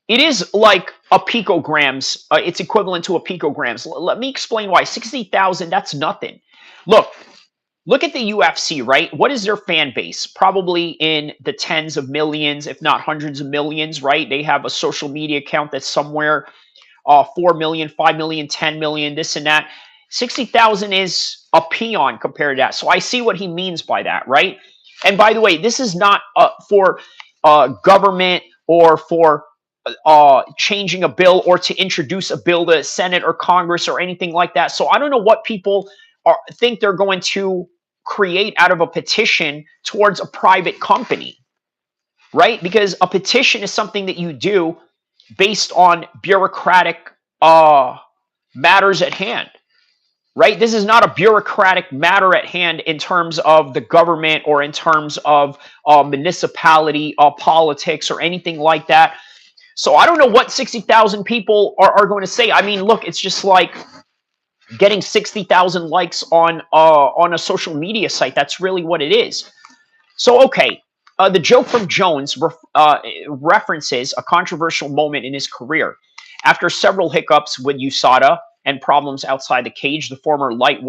It is like a picograms. It's equivalent to a picograms. Let me explain why. 60,000, that's nothing. Look at the UFC, right? What is their fan base? Probably in the tens of millions, if not hundreds of millions, right? They have a social media account that's somewhere 4 million, 5 million, 10 million, this and that. 60,000 is a peon compared to that. So I see what he means by that, right? And by the way, this is not for government or for changing a bill or to introduce a bill to Senate or Congress or anything like that. So I don't know what people think they're going to create out of a petition towards a private company, right? Because a petition is something that you do based on bureaucratic matters at hand, right? This is not a bureaucratic matter at hand in terms of the government or in terms of municipality politics or anything like that. So I don't know what 60,000 people are going to say. I mean, look, it's just like getting 60,000 likes on a social media site. That's really what it is. So, okay, the joke from Jones references a controversial moment in his career. After several hiccups with USADA and problems outside the cage, the former light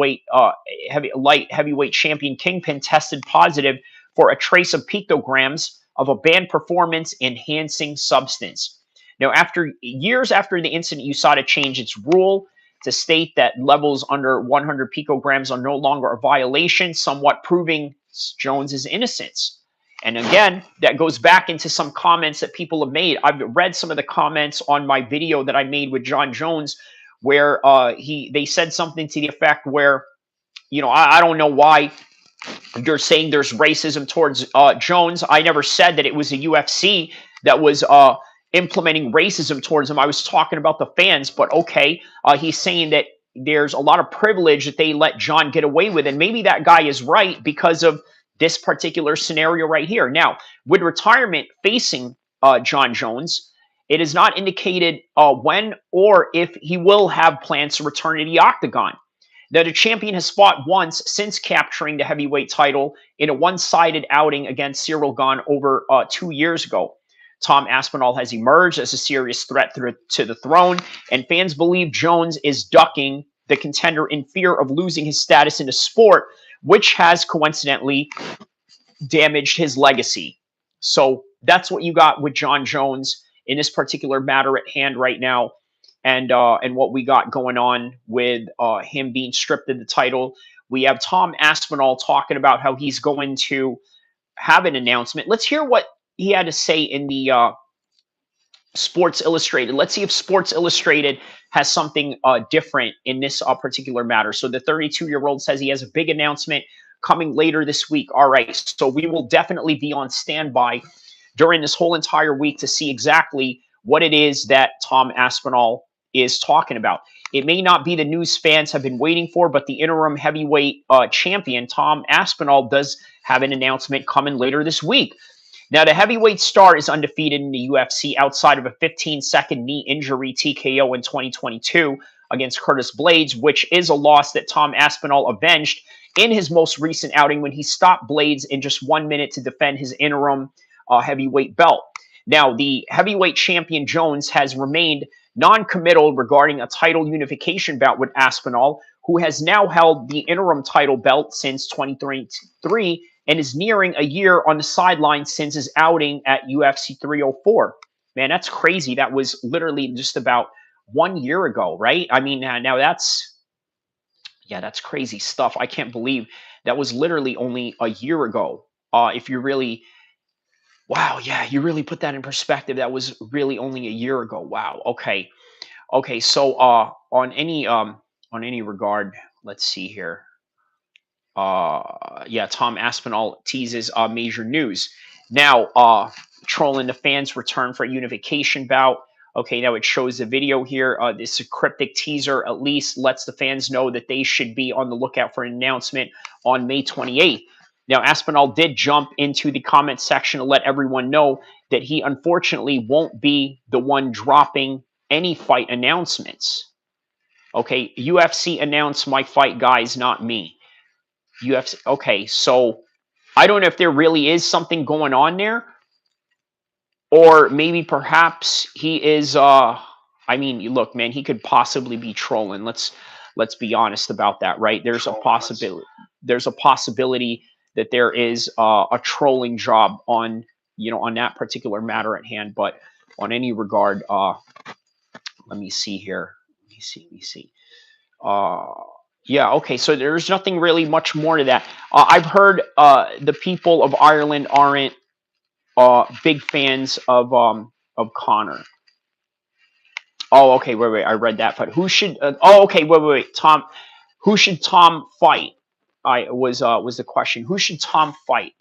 heavyweight champion Kingpin tested positive for a trace of picograms of a banned performance-enhancing substance. Now, after years after the incident, USADA changed its rule to state that levels under 100 picograms are no longer a violation, somewhat proving Jones's innocence. And again, that goes back into some comments that people have made. I've read some of the comments on my video that I made with Jon Jones, where they said something to the effect where, I don't know why you're saying there's racism towards Jones. I never said that it was the UFC that was implementing racism towards him. I was talking about the fans, but okay, he's saying that there's a lot of privilege that they let Jon get away with, and maybe that guy is right because of this particular scenario right here. Now, with retirement facing Jon Jones, it is not indicated when or if he will have plans to return to the octagon. Now, the champion has fought once since capturing the heavyweight title in a one-sided outing against Cyril Gane over 2 years ago. Tom Aspinall has emerged as a serious threat to the throne, and fans believe Jones is ducking the contender in fear of losing his status in the sport, which has coincidentally damaged his legacy. So that's what you got with Jon Jones in this particular matter at hand right now, and what we got going on with him being stripped of the title. We have Tom Aspinall talking about how he's going to have an announcement. Let's hear what he had to say in the Sports Illustrated. Let's see if Sports Illustrated has something different in this particular matter. So the 32-year-old says he has a big announcement coming later this week. All right, so we will definitely be on standby during this whole entire week to see exactly what it is that Tom Aspinall is talking about. It may not be the news fans have been waiting for, but the interim heavyweight champion, Tom Aspinall, does have an announcement coming later this week. Now, the heavyweight star is undefeated in the UFC outside of a 15-second knee injury TKO in 2022 against Curtis Blaydes, which is a loss that Tom Aspinall avenged in his most recent outing when he stopped Blaydes in just 1 minute to defend his interim heavyweight belt. Now, the heavyweight champion Jones has remained non-committal regarding a title unification bout with Aspinall, who has now held the interim title belt since 2023 and is nearing a year on the sideline since his outing at UFC 304. Man, that's crazy. That was literally just about 1 year ago, right? I mean, now that's crazy stuff. I can't believe that was literally only a year ago. If you really, wow, yeah, you really put that in perspective. That was really only a year ago. Wow. Okay. So on any regard, let's see here. Tom Aspinall teases major news. Now, trolling the fans return for a unification bout. Okay, now it shows the video here. This cryptic teaser at least lets the fans know that they should be on the lookout for an announcement on May 28th. Now, Aspinall did jump into the comment section to let everyone know that he unfortunately won't be the one dropping any fight announcements. Okay, UFC announced my fight, guys, not me. UFC. Okay, so I don't know if there really is something going on there, or maybe perhaps he is. I mean, look, man, he could possibly be trolling. Let's be honest about that, right? There's a possibility. There's a possibility that there is a trolling job on that particular matter at hand. But on any regard, let me see here. Let me see. Yeah, okay, so there's nothing really much more to that. I've heard the people of Ireland aren't big fans of Conor. Oh, okay, wait, I read that. But who should? Okay, wait, Tom. Who should Tom fight? Was the question. Who should Tom fight?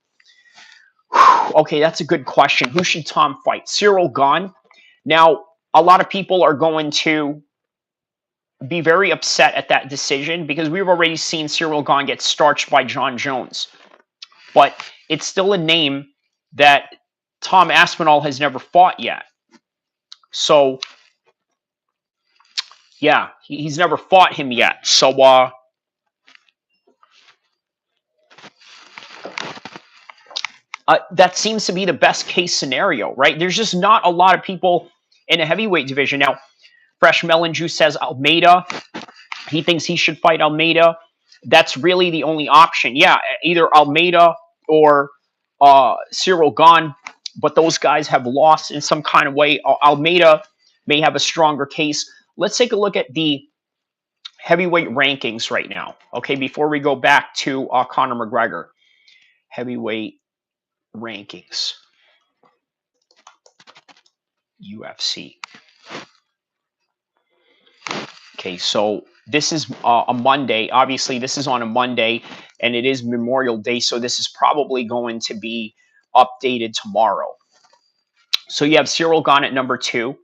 Okay, that's a good question. Who should Tom fight? Cyril Gane. Now, a lot of people are going to be very upset at that decision because we've already seen Cyril Gane get starched by Jon Jones. But it's still a name that Tom Aspinall has never fought yet. So, yeah, he's never fought him yet. So, that seems to be the best case scenario, right? There's just not a lot of people in a heavyweight division. Now, Fresh Melon Juice says Almeida. He thinks he should fight Almeida. That's really the only option. Yeah, either Almeida or Cyril Gane, but those guys have lost in some kind of way. Almeida may have a stronger case. Let's take a look at the heavyweight rankings right now, okay, before we go back to Conor McGregor. Heavyweight rankings. UFC. Okay, so this is a Monday. Obviously, this is on a Monday, and it is Memorial Day, so this is probably going to be updated tomorrow. So you have Cyril Gane at number 2,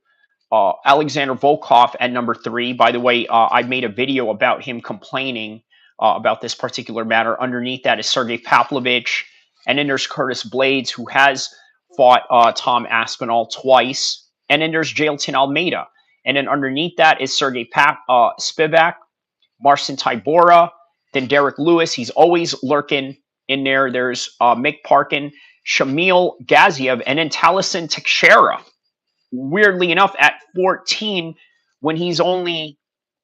Alexander Volkov at number 3. By the way, I made a video about him complaining about this particular matter. Underneath that is Sergey Pavlovich, and then there's Curtis Blades, who has fought Tom Aspinall twice, and then there's Jailton Almeida. And then underneath that is Sergey Spivak, Marcin Tybura, then Derek Lewis. He's always lurking in there. There's Mick Parkin, Shamil Gaziev, and then Taliesin Teixeira. Weirdly enough, at 14, when he's only,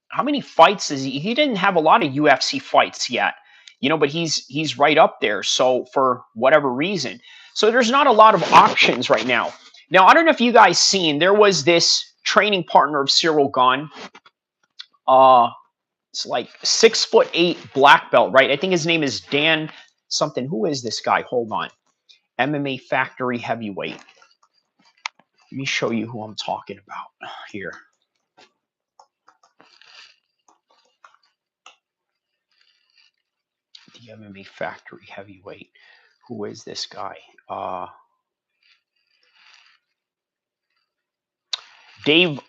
how many fights is he? He didn't have a lot of UFC fights yet, you know, but he's right up there. So for whatever reason. So there's not a lot of options right now. Now, I don't know if you guys seen, there was this training partner of Cyril Gane. It's like 6'8" black belt, right? I think his name is Dan something. Who is this guy? Hold on. MMA Factory heavyweight. Let me show you who I'm talking about here. The MMA Factory heavyweight. Who is this guy? Dave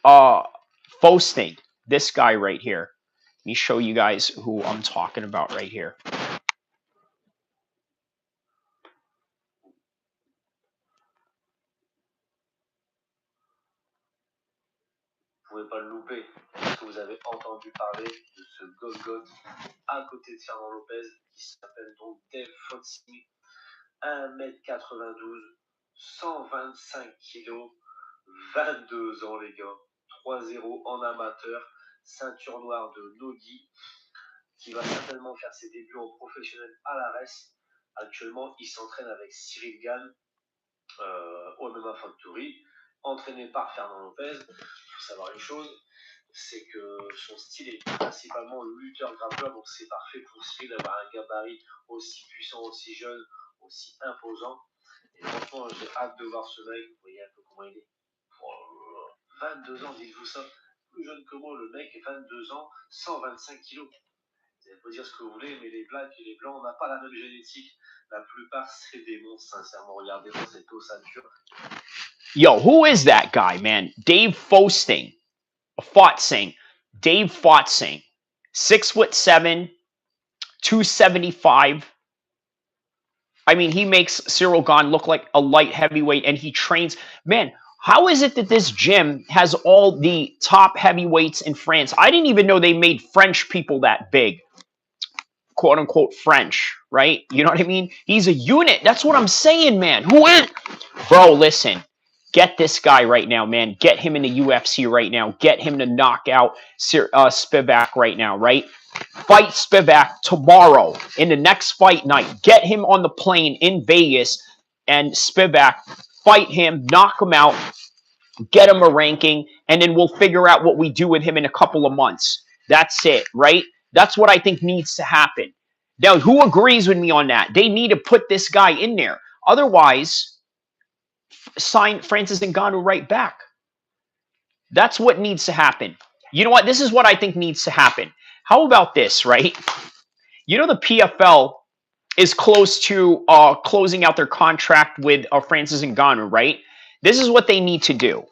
Fosting, this guy right here. Let me show you guys who I'm talking about right here. Vous ne pouvez pas le louper. Est-ce que vous avez entendu parler de ce Golgoth à côté de Fernand Lopez qui s'appelle donc Dave Fosting, 1m92, 125 kg, 22 ans les gars, 3-0 en amateur, ceinture noire de Nogi, qui va certainement faire ses débuts en professionnel à l'ARES. Actuellement, il s'entraîne avec Cyril Gane au MMA Factory, entraîné par Fernand Lopez. Il faut savoir une chose, c'est que son style est principalement lutteur-grappeur, donc c'est parfait pour Cyril d'avoir un gabarit aussi puissant, aussi jeune, aussi imposant. Et franchement, j'ai hâte de voir ce mec. Vous voyez un peu comment il est. 22 ans, dites-vous ça. Plus jeune que moi, le mec est 22 ans, 125 kilos. Vous allez pas dire ce que vous voulez, mais les blacks et les blancs, on n'a pas la même génétique. La plupart, c'est des monstres, sincèrement. Regardez-moi cette ossature. Yo, who is that guy, man? Dave Fosting. Dave Fotsing. 6'7", 275. I mean, he makes Cyril Gane look like a light heavyweight, and he trains. Man, how is it that this gym has all the top heavyweights in France? I didn't even know they made French people that big. Quote unquote French, right? You know what I mean? He's a unit. That's what I'm saying, man. Who is? Bro, listen. Get this guy right now, man. Get him in the UFC right now. Get him to knock out Spivak right now, right? Fight Spivak tomorrow in the next fight night. Get him on the plane in Vegas and Spivak, fight him, knock him out, get him a ranking, and then we'll figure out what we do with him in a couple of months. That's it, right? That's what I think needs to happen. Now, who agrees with me on that? They need to put this guy in there. Otherwise, sign Francis Ngannou right back. That's what needs to happen. You know what? This is what I think needs to happen. How about this, right? You know, the PFL is close to closing out their contract with Francis Ngannou, right? This is what they need to do.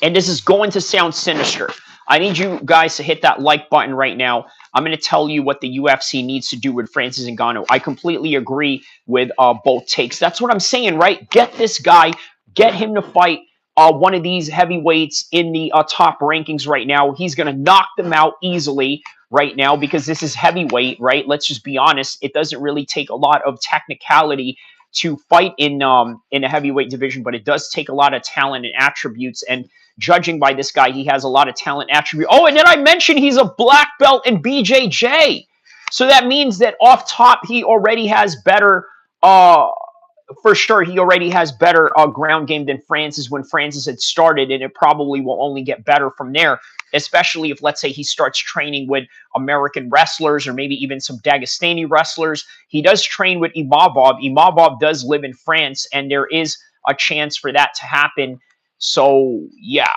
And this is going to sound sinister. I need you guys to hit that like button right now. I'm going to tell you what the UFC needs to do with Francis Ngannou. I completely agree with both takes. That's what I'm saying, right? Get this guy, get him to fight one of these heavyweights in the top rankings right now. He's going to knock them out easily right now because this is heavyweight, right? Let's just be honest. It doesn't really take a lot of technicality to fight in a heavyweight division, but it does take a lot of talent and attributes. And judging by this guy, he has a lot of talent attribute. Oh, and then I mentioned he's a black belt in BJJ. So that means that off top, he already has better, for sure, he already has better ground game than Francis when Francis had started, and it probably will only get better from there, especially if, let's say, he starts training with American wrestlers or maybe even some Dagestani wrestlers. He does train with Imavov. Imavov does live in France, and there is a chance for that to happen. So, yeah,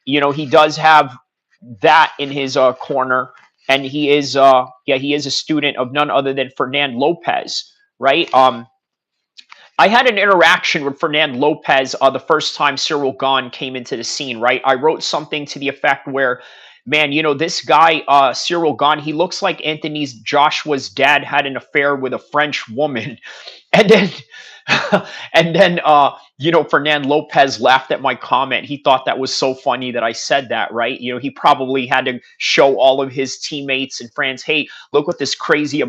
he does have that in his corner, and he is he is a student of none other than Fernand Lopez, right? I had an interaction with Fernand Lopez the first time Cyril Gane came into the scene, right? I wrote something to the effect where, man, this guy, Cyril Gane, he looks like Anthony Joshua's dad had an affair with a French woman. And then, Fernand Lopez laughed at my comment. He thought that was so funny that I said that, right? He probably had to show all of his teammates in France, hey, look what this crazy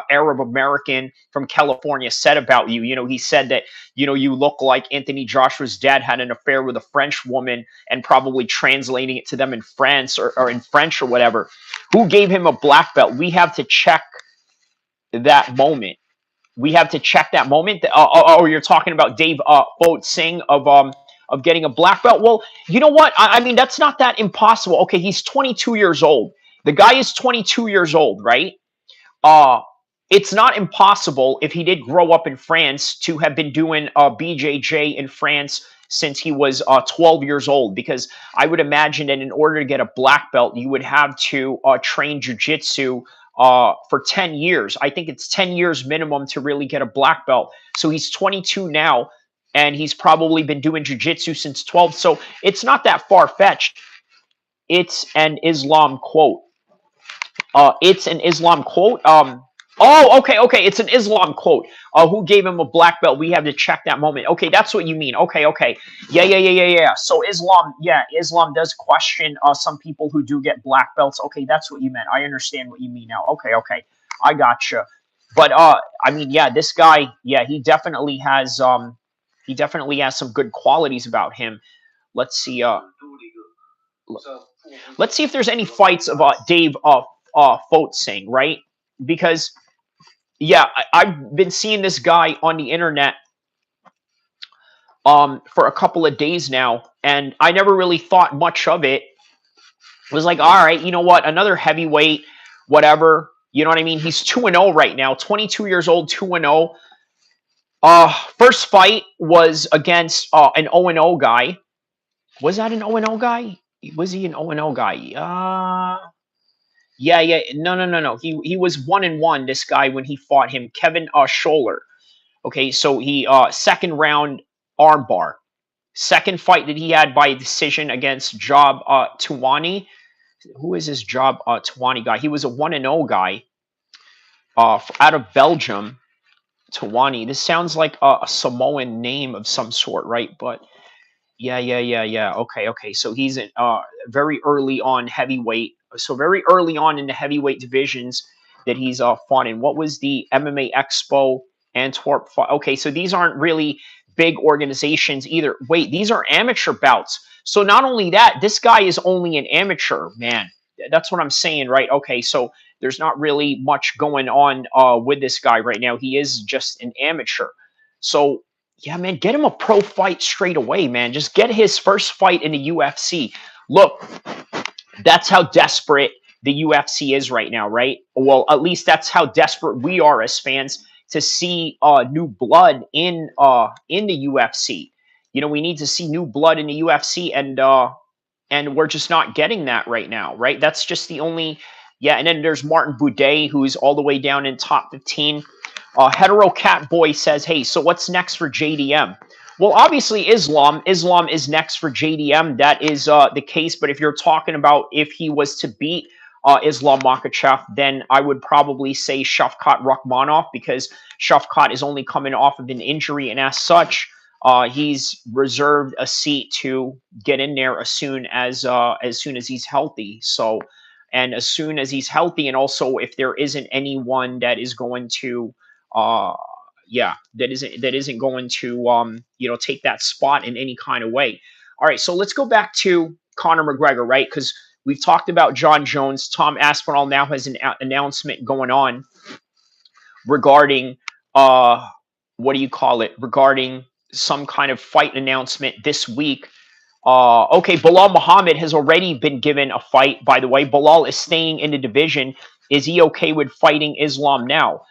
Arab American from California said about you. He said that, you look like Anthony Joshua's dad had an affair with a French woman, and probably translating it to them in France or in French or whatever. Who gave him a black belt? We have to check that moment. We have to check that moment. You're talking about Dave Boat Singh of getting a black belt. Well, you know what? I mean, that's not that impossible. Okay, he's 22 years old. The guy is 22 years old, right? It's not impossible if he did grow up in France to have been doing BJJ in France since he was 12 years old, because I would imagine that in order to get a black belt, you would have to train jiu-jitsu for 10 years. I think it's 10 years minimum to really get a black belt. So he's 22 now, and he's probably been doing jiu-jitsu since 12. So it's not that far-fetched. It's an Islam quote. It's an Islam quote. Okay. It's an Islam quote. Who gave him a black belt? We have to check that moment. Okay, that's what you mean. Okay. Yeah. So Islam does question some people who do get black belts. Okay, that's what you meant. I understand what you mean now. Okay. I gotcha. But I mean, yeah, this guy, yeah, he definitely has some good qualities about him. Let's see. Let's see if there's any fights of Dave Foatsing, right? Because yeah, I've been seeing this guy on the internet for a couple of days now, and I never really thought much of it. It was like, all right, you know what? Another heavyweight, whatever. You know what I mean? He's 2-0 right now, 22 years old, 2-0. First fight was against an 0-0 guy. Was that an 0-0 guy? Was he an 0-0 guy? Yeah. No. He was 1-1. This guy when he fought him, Kevin Scholler. Okay, so he second round armbar. Second fight that he had by decision against Job Tuwani. Who is this Job Tuwani guy? He was a 1-0 guy out of Belgium. Tuwani. This sounds like a Samoan name of some sort, right? But yeah. Okay. So he's in very early on heavyweight. So very early on in the heavyweight divisions that he's fought in. What was the MMA Expo Antwerp fight? Okay, so these aren't really big organizations either. Wait, these are amateur bouts. So not only that, this guy is only an amateur, man. That's what I'm saying, right? Okay, so there's not really much going on with this guy right now. He is just an amateur. So yeah, man, get him a pro fight straight away, man. Just get his first fight in the UFC. Look, that's how desperate the UFC is right now, right? Well, at least that's how desperate we are as fans to see new blood in the UFC. We need to see new blood in the UFC, and we're just not getting that right now, right? That's just the only. Yeah, and then there's Martin Boudet, who's all the way down in top 15. Hetero Cat Boy says, hey, so what's next for JDM? Well, obviously Islam is next for JDM. That is the case. But if you're talking about if he was to beat Islam Makhachev, then I would probably say Shavkat Rakhmonov, because Shavkat is only coming off of an injury, and as such, he's reserved a seat to get in there as soon as he's healthy. So, and as soon as he's healthy, and also if there isn't anyone that is going to uh, yeah, that isn't going to take that spot in any kind of way. All right, so let's go back to Conor McGregor, right? Because we've talked about Jon Jones. Tom Aspinall now has an announcement going on regarding what do you call it? Regarding some kind of fight announcement this week. Okay, Bilal Muhammad has already been given a fight. By the way, Bilal is staying in the division. Is he okay with fighting Islam now?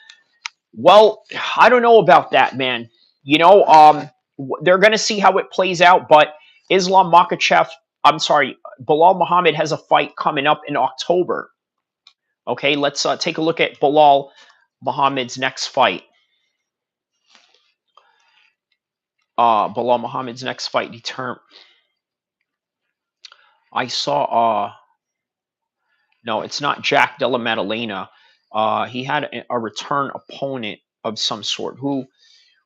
Well, I don't know about that, man. They're going to see how it plays out, but Islam Makhachev, I'm sorry, Bilal Muhammad has a fight coming up in October. Okay, let's take a look at Bilal Muhammad's next fight. Bilal Muhammad's next fight I saw no, it's not Jack Della Maddalena. He had a return opponent of some sort. Who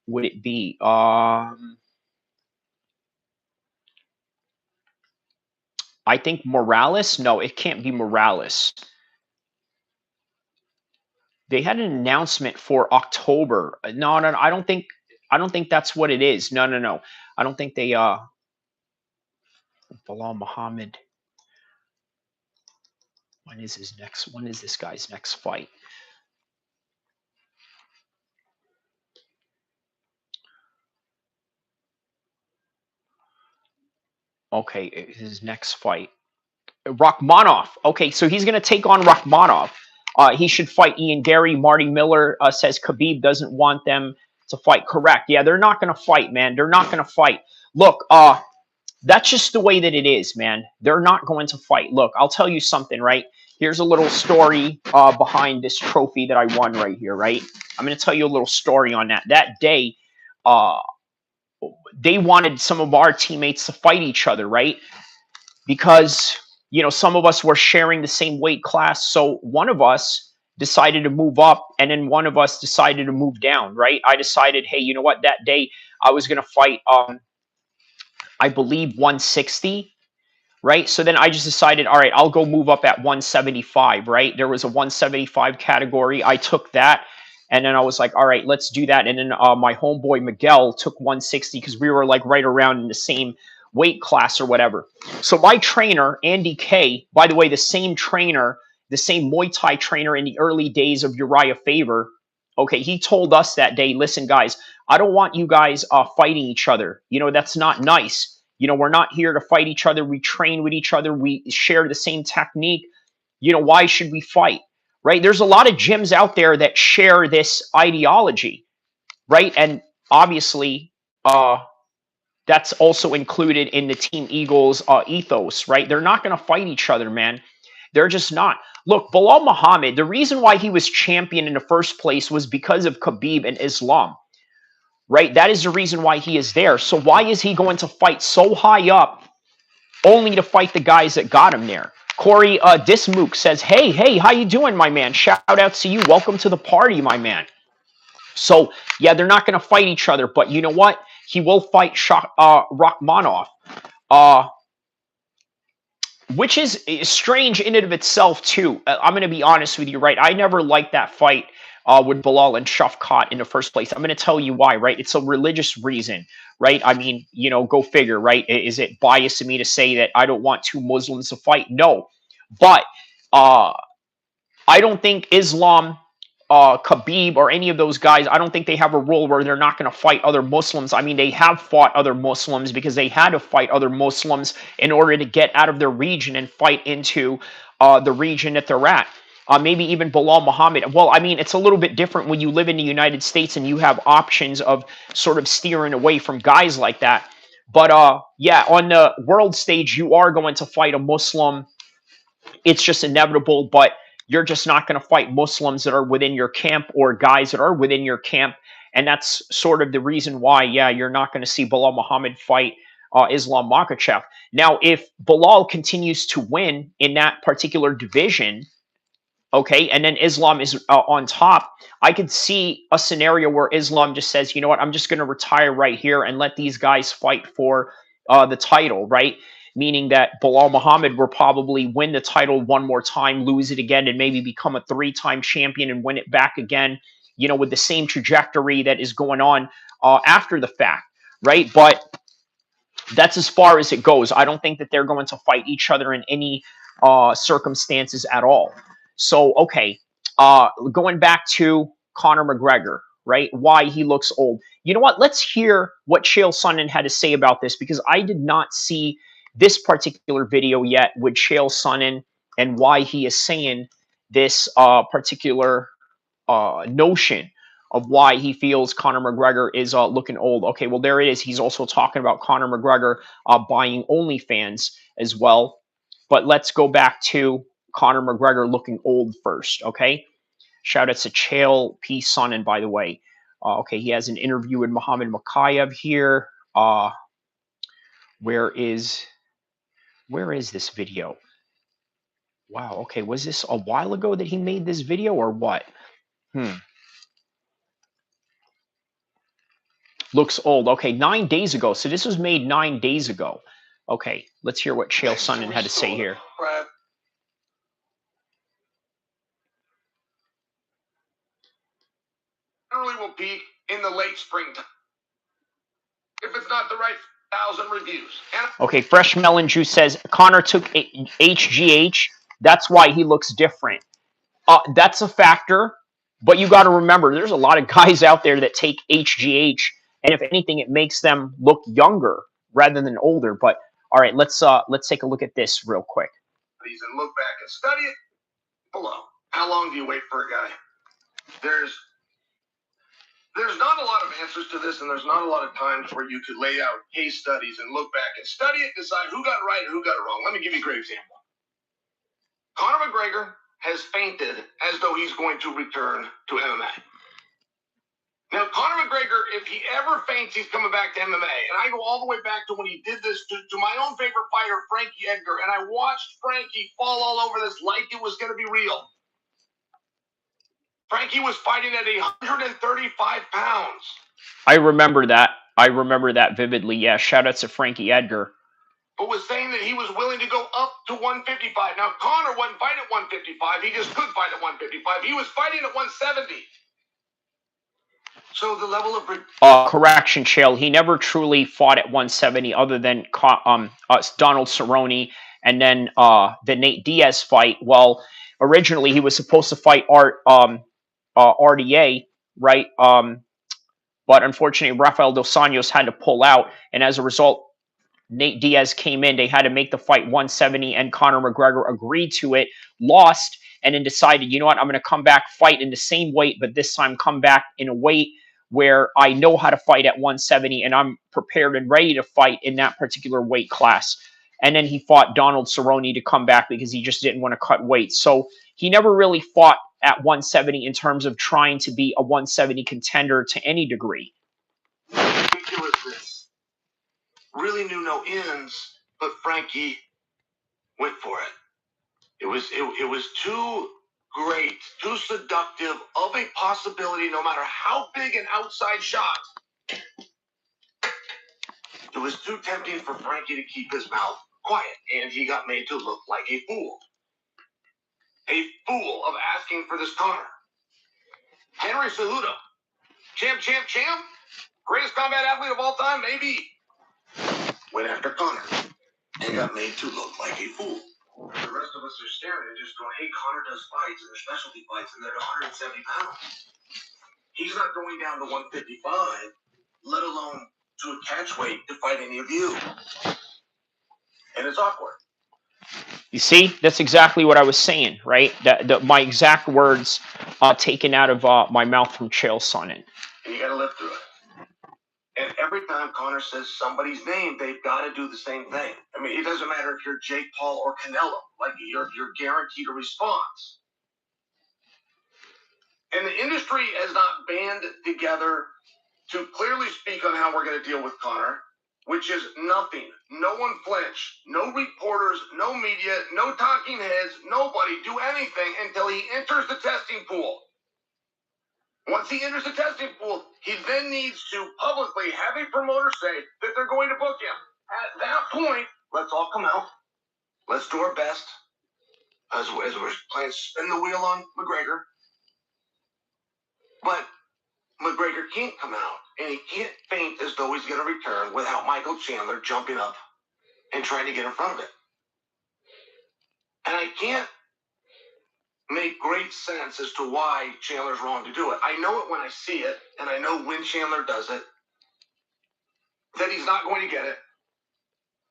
would it be? I think Morales. No, it can't be Morales. They had an announcement for October. No, no, no, I don't think that's what it is. No, no, no. I don't think they Bilal Muhammad. When is this guy's next fight? Okay, his next fight. Rakhmonov. Okay, so he's going to take on Rakhmonov. He should fight Ian Gary. Marty Miller says Khabib doesn't want them to fight. Correct. Yeah, they're not going to fight, man. They're not going to fight. Look, that's just the way that it is, man. They're not going to fight. Look, I'll tell you something, right? Here's a little story behind this trophy that I won right here, right? I'm going to tell you a little story on that. That day, they wanted some of our teammates to fight each other, right? Because some of us were sharing the same weight class. So one of us decided to move up, and then one of us decided to move down, right? I decided, hey, you know what? That day I was going to fight, I believe 160, right? So then I just decided, all right, I'll go move up at 175, right? There was a 175 category. I took that. And then I was like, all right, let's do that. And then my homeboy Miguel took 160 because we were like right around in the same weight class or whatever. So my trainer, Andy K, by the way, the same trainer, the same Muay Thai trainer in the early days of Uriah Faber, okay, he told us that day, listen, guys, I don't want you guys fighting each other. That's not nice. We're not here to fight each other. We train with each other. We share the same technique. Why should we fight? Right? There's a lot of gyms out there that share this ideology, right? And obviously, that's also included in the Team Eagles ethos, right? They're not going to fight each other, man. They're just not. Look, Bilal Muhammad, the reason why he was champion in the first place was because of Khabib and Islam, right? That is the reason why he is there. So why is he going to fight so high up only to fight the guys that got him there? Corey Dismook says, hey, how you doing, my man? Shout out to you. Welcome to the party, my man. So, yeah, they're not going to fight each other. But you know what? He will fight Rakhmonov, which is strange in and of itself, too. I'm going to be honest with you, right? I never liked that fight with Bilal and Shavkat in the first place. I'm going to tell you why, right? It's a religious reason, right? I mean, go figure, right? Is it biased of me to say that I don't want two Muslims to fight? No. But I don't think Islam, Khabib, or any of those guys, I don't think they have a rule where they're not going to fight other Muslims. I mean, they have fought other Muslims because they had to fight other Muslims in order to get out of their region and fight into the region that they're at. Maybe even Bilal Muhammad. Well, I mean, it's a little bit different when you live in the United States and you have options of sort of steering away from guys like that. But yeah, on the world stage, you are going to fight a Muslim. It's just inevitable, but you're just not going to fight Muslims that are within your camp or guys that are within your camp. And that's sort of the reason why, yeah, you're not going to see Bilal Muhammad fight Islam Makhachev. Now, if Bilal continues to win in that particular division, okay, and then Islam is on top, I could see a scenario where Islam just says, you know what, I'm just going to retire right here and let these guys fight for the title, right? Meaning that Bilal Muhammad will probably win the title one more time, lose it again, and maybe become a three-time champion and win it back again, you know, with the same trajectory that is going on after the fact, right? But that's as far as it goes. I don't think that they're going to fight each other in any circumstances at all. So, okay, going back to Conor McGregor, right? Why he looks old. You know what? Let's hear what Chael Sonnen had to say about this, because I did not see this particular video yet with Chael Sonnen and why he is saying this particular notion of why he feels Conor McGregor is looking old. Okay, well, there it is. He's also talking about Conor McGregor buying OnlyFans as well. But let's go back to Conor McGregor looking old first, okay? Shout out to Chael P. Sonnen, by the way. Okay, he has an interview with Muhammad Mokaev here. Where is this video? Wow, okay, was this a while ago that he made this video or what? Looks old. Okay, 9 days ago. So this was made 9 days ago. Okay, let's hear what Chael Sonnen had to say here. Generally will peak in the late springtime. If it's not the right 1,000 reviews. Okay, Fresh Melon Juice says Conor took HGH. That's why he looks different. That's a factor, but you got to remember there's a lot of guys out there that take HGH, and if anything, it makes them look younger rather than older. But all right, let's take a look at this real quick. And look back and study it below. How long do you wait for a guy? There's not a lot of answers to this, and there's not a lot of times where you could lay out case studies and look back and study it, decide who got it right and who got it wrong. Let me give you a great example. Conor McGregor has fainted as though he's going to return to MMA. Now, Conor McGregor, if he ever faints, he's coming back to MMA. And I go all the way back to when he did this to my own favorite fighter, Frankie Edgar, and I watched Frankie fall all over this like it was going to be real. Frankie was fighting at 135 pounds. I remember that. I remember that vividly. Yeah, shout out to Frankie Edgar. But was saying that he was willing to go up to 155. Now, Conor wasn't fighting at 155. He just could fight at 155. He was fighting at 170. So the level of correction, Chael, he never truly fought at 170 other than Donald Cerrone and then the Nate Diaz fight. Well, originally he was supposed to fight RDA, right? But unfortunately, Rafael Dos Anjos had to pull out, and as a result, Nate Diaz came in. They had to make the fight 170, and Conor McGregor agreed to it, lost, and then decided, you know what, I'm going to come back, fight in the same weight, but this time come back in a weight where I know how to fight at 170, and I'm prepared and ready to fight in that particular weight class. And then he fought Donald Cerrone to come back because he just didn't want to cut weight. So he never really fought at 170 in terms of trying to be a 170 contender to any degree. Ridiculousness. Really knew no ends, but Frankie went for it. It was too great, too seductive of a possibility, no matter how big an outside shot. It was too tempting for Frankie to keep his mouth quiet, and he got made to look like a fool. A fool of asking for this Conor. Henry Cejudo. Champ. Greatest combat athlete of all time, maybe. Went after Conor and got made to look like a fool. The rest of us are staring and just going, hey, Conor does fights, and they're specialty fights, and they're 170 pounds. He's not going down to 155, let alone to a catch weight to fight any of you. And it's awkward. You see, that's exactly what I was saying, right? My exact words taken out of my mouth from Chael Sonnen. And you got to live through it. And every time Conor says somebody's name, they've got to do the same thing. I mean, it doesn't matter if you're Jake Paul or Canelo. Like, you're guaranteed a response. And the industry has not band together to clearly speak on how we're going to deal with Conor, which is nothing. No one flinch. No reporters, no media, no talking heads, nobody do anything until he enters the testing pool. Once he enters the testing pool, he then needs to publicly have a promoter say that they're going to book him. At that point, let's all come out. Let's do our best as we're playing spin the wheel on McGregor. But McGregor can't come out, and he can't faint as though he's going to return without Michael Chandler jumping up and trying to get in front of it. And I can't make great sense as to why Chandler's wrong to do it. I know it when I see it, and I know when Chandler does it, that he's not going to get it.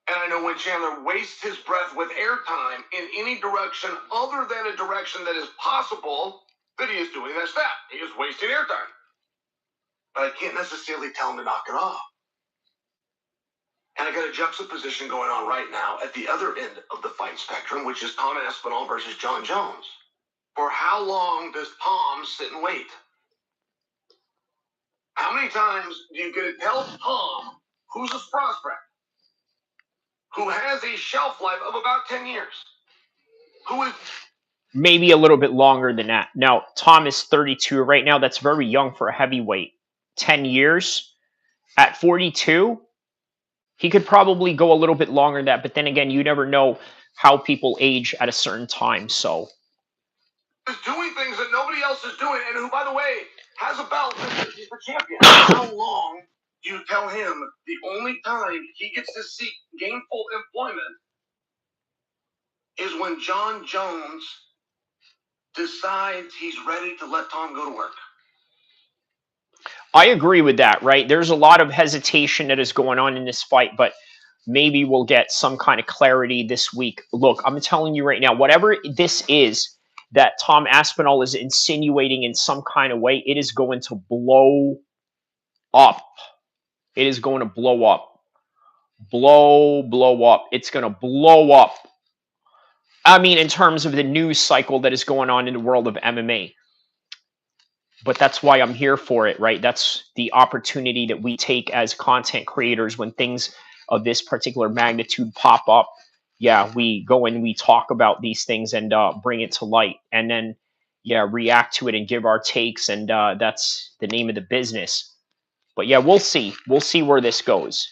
And I know when Chandler wastes his breath with airtime in any direction other than a direction that is possible, that he is doing that step. He is wasting airtime. But I can't necessarily tell him to knock it off. And I got a juxtaposition going on right now at the other end of the fight spectrum, which is Tom Aspinall versus Jon Jones. For how long does Tom sit and wait? How many times do you get to tell Tom, who's a prospect, who has a shelf life of about 10 years, who is maybe a little bit longer than that. Now, Tom is 32 right now. That's very young for a heavyweight. 10 years. At 42, he could probably go a little bit longer than that. But then again, you never know how people age at a certain time. So is doing things that nobody else is doing, and who, by the way, has a belt and he's the champion. How long do you tell him the only time he gets to seek gainful employment is when Jon Jones decides he's ready to let Tom go to work? I agree with that, right? There's a lot of hesitation that is going on in this fight, but maybe we'll get some kind of clarity this week. Look, I'm telling you right now, whatever this is that Tom Aspinall is insinuating in some kind of way, it is going to blow up. It is going to blow up. Blow up. It's going to blow up. I mean, in terms of the news cycle that is going on in the world of MMA. But that's why I'm here for it, right? That's the opportunity that we take as content creators when things of this particular magnitude pop up. Yeah, we go and we talk about these things and bring it to light, and then react to it and give our takes, and that's the name of the business. But yeah, we'll see. We'll see where this goes.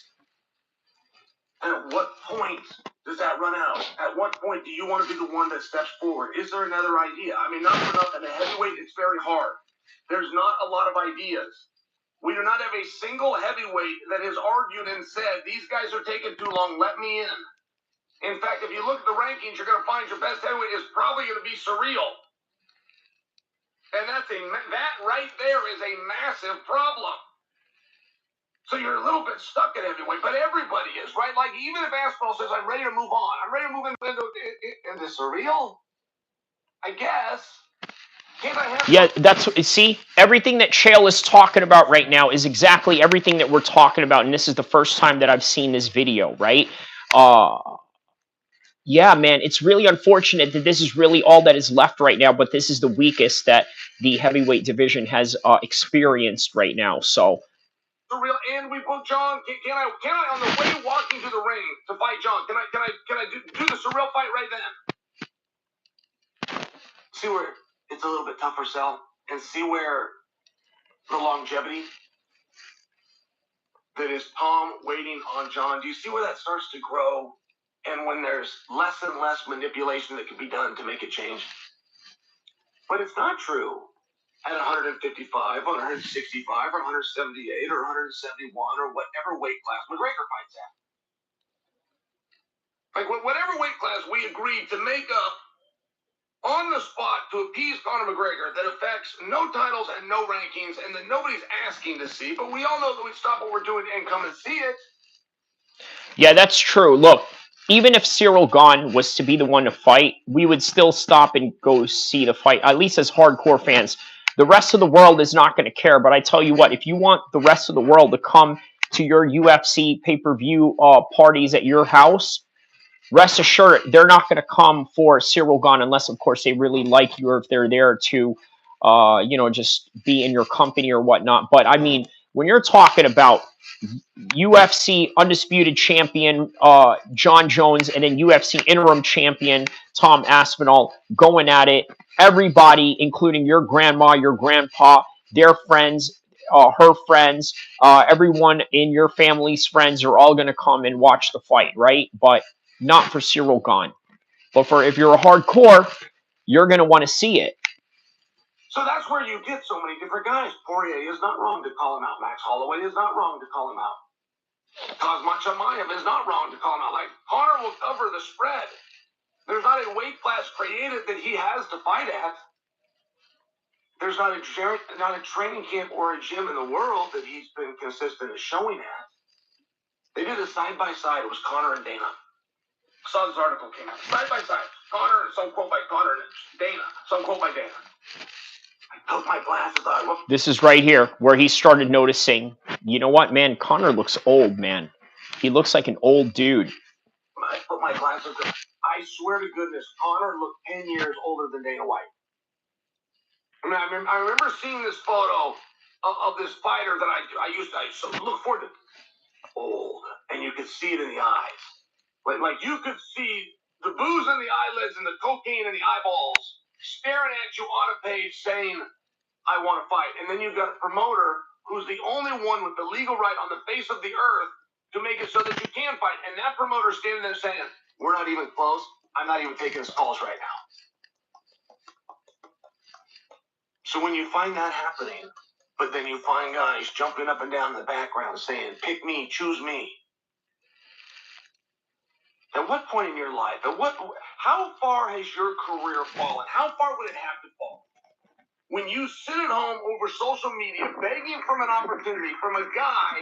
And at what point does that run out? At what point do you want to be the one that steps forward? Is there another idea? I mean, not for nothing. A heavyweight, it's very hard. There's not a lot of ideas. We do not have a single heavyweight that has argued and said, these guys are taking too long, let me in. In fact, if you look at the rankings, you're going to find your best heavyweight is probably going to be Surreal. And that right there is a massive problem. So you're a little bit stuck at heavyweight, but everybody is, right? Like, even if Aspinall says, I'm ready to move on, I'm ready to move into Surreal, I guess. Yeah, see, everything that Chael is talking about right now is exactly everything that we're talking about, and this is the first time that I've seen this video, right? Yeah, man, it's really unfortunate that this is really all that is left right now, but this is the weakest that the heavyweight division has experienced right now, so. Surreal, and we booked Jon. Can I on the way walking to the ring to fight Jon? Can I do the Surreal fight right then? See where it's a little bit tougher sell, and see where the longevity that is Tom waiting on Jon. Do you see where that starts to grow? And when there's less and less manipulation that can be done to make it change. But it's not true at 155, 165, or 178, or 171, or whatever weight class McGregor fights at. Like, whatever weight class we agreed to make up on the spot to appease Conor McGregor that affects no titles and no rankings, and that nobody's asking to see, but we all know that we stop what we're doing and come and see it. Yeah, that's true. Look, even if Ciryl Gane was to be the one to fight, we would still stop and go see the fight, at least as hardcore fans. The rest of the world is not going to care, but I tell you what, if you want the rest of the world to come to your UFC pay-per-view parties at your house, rest assured, they're not going to come for Ciryl Gane unless, of course, they really like you or if they're there to, just be in your company or whatnot. But, I mean, when you're talking about UFC undisputed champion Jon Jones and then UFC interim champion Tom Aspinall going at it, everybody, including your grandma, your grandpa, their friends, her friends, everyone in your family's friends are all going to come and watch the fight, right? But not for Cyril Gane. But for if you're a hardcore, you're going to want to see it. So that's where you get so many different guys. Poirier is not wrong to call him out. Max Holloway is not wrong to call him out. Kazmat Chimaev is not wrong to call him out. Like, Conor will cover the spread. There's not a weight class created that he has to fight at. There's not a training camp or a gym in the world that he's been consistent in showing at. They did a side-by-side. It was Conor and Dana. I saw this article came out. Side-by-side. Conor, some quote by Conor, and Dana. Some quote by Dana. I took my glasses on. This is right here where he started noticing, you know what, man, Conor looks old, man. He looks like an old dude. I put my glasses on. I swear to goodness, Conor looked 10 years older than Dana White. I mean, I remember seeing this photo of this fighter that I used to look forward to. Old, and you could see it in the eyes. Like you could see the booze in the eyelids and the cocaine in the eyeballs staring at you on a page saying, I want to fight. And then you've got a promoter who's the only one with the legal right on the face of the earth to make it so that you can fight. And that promoter standing there saying, we're not even close. I'm not even taking his calls right now. So when you find that happening, but then you find guys jumping up and down in the background saying, pick me, choose me. At what point in your life, how far has your career fallen? How far would it have to fall? When you sit at home over social media begging from an opportunity from a guy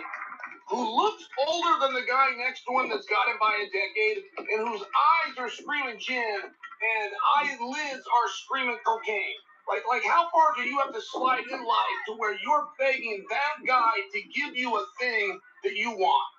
who looks older than the guy next to him that's got him by a decade and whose eyes are screaming gin and eyelids are screaming cocaine. Like how far do you have to slide in life to where you're begging that guy to give you a thing that you want?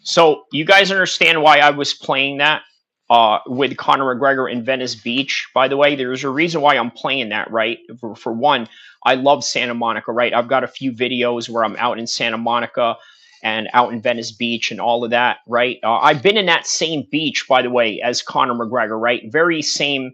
So you guys understand why I was playing that with Conor McGregor in Venice Beach? By the way, there's a reason why I'm playing that, right? For one, I love Santa Monica, right? I've got a few videos where I'm out in Santa Monica and out in Venice Beach and all of that, right? I've been in that same beach, by the way, as Conor McGregor, right? Very same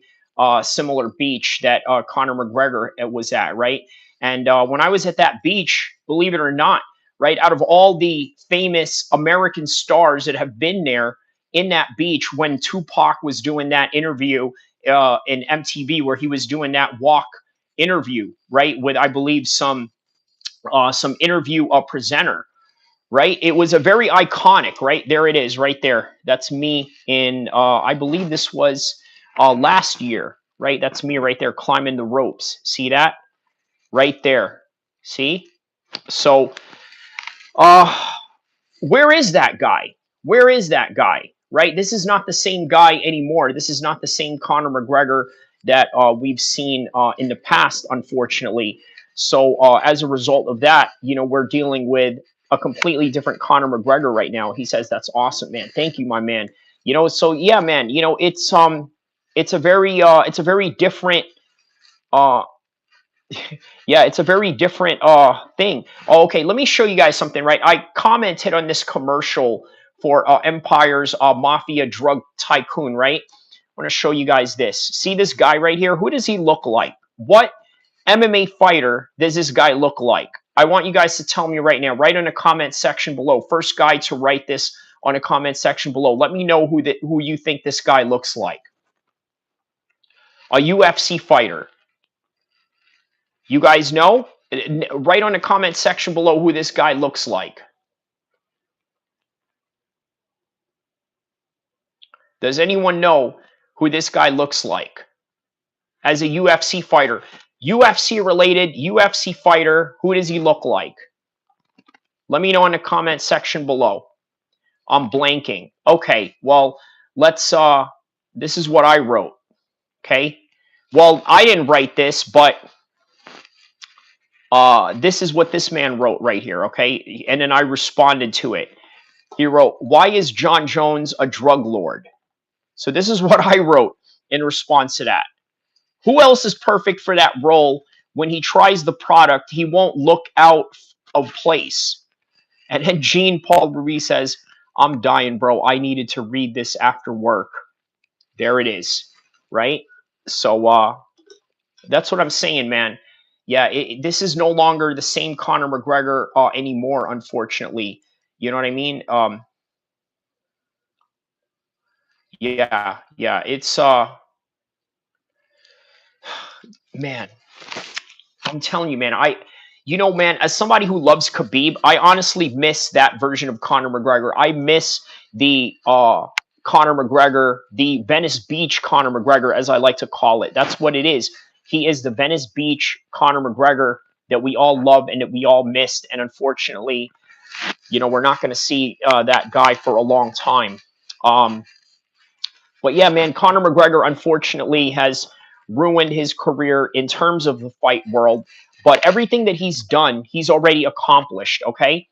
similar beach that Conor McGregor was at, right? And when I was at that beach, believe it or not, right, out of all the famous American stars that have been there in that beach when Tupac was doing that interview in MTV where he was doing that walk interview, right, with I believe some interview presenter, right? It was a very iconic, right? There it is, right there. That's me in, I believe this was last year, right? That's me right there climbing the ropes. See that? Right there. See? So, where is that guy? Where is that guy? Right? This is not the same guy anymore. This is not the same Conor McGregor that we've seen in the past, unfortunately. So as a result of that, you know, we're dealing with a completely different Conor McGregor right now. He says, that's awesome, man. Thank you, my man. You know, so yeah, man, you know, it's a very different yeah, it's a very different thing. Oh, okay, let me show you guys something, right? I commented on this commercial for Empire's Mafia Drug Tycoon, right? I want to show you guys this. See this guy right here? Who does he look like? What MMA fighter does this guy look like? I want you guys to tell me right now, right in the comment section below. First guy to write this on a comment section below. Let me know who you think this guy looks like. A UFC fighter. You guys know? Write on the comment section below who this guy looks like. Does anyone know who this guy looks like as a UFC fighter? UFC related, UFC fighter, who does he look like? Let me know in the comment section below. I'm blanking. Okay, well, let's, this is what I wrote, okay? Well, I didn't write this, but this is what this man wrote right here, okay? And then I responded to it. He wrote, "Why is Jon Jones a drug lord?" So this is what I wrote in response to that. Who else is perfect for that role? When he tries the product, he won't look out of place. And then Jean Paul Ruiz says, "I'm dying, bro. I needed to read this after work." There it is, right? So that's what I'm saying, man. Yeah, this is no longer the same Conor McGregor anymore, unfortunately. You know what I mean? Yeah, it's man, I'm telling you, man, man, as somebody who loves Khabib, I honestly miss that version of Conor McGregor. I miss the Conor McGregor, the Venice Beach Conor McGregor, as I like to call it. That's what it is. He is the Venice Beach Conor McGregor that we all love and that we all missed. And unfortunately, we're not going to see that guy for a long time. But yeah, man, Conor McGregor unfortunately has ruined his career in terms of the fight world. But everything that he's done, he's already accomplished, okay?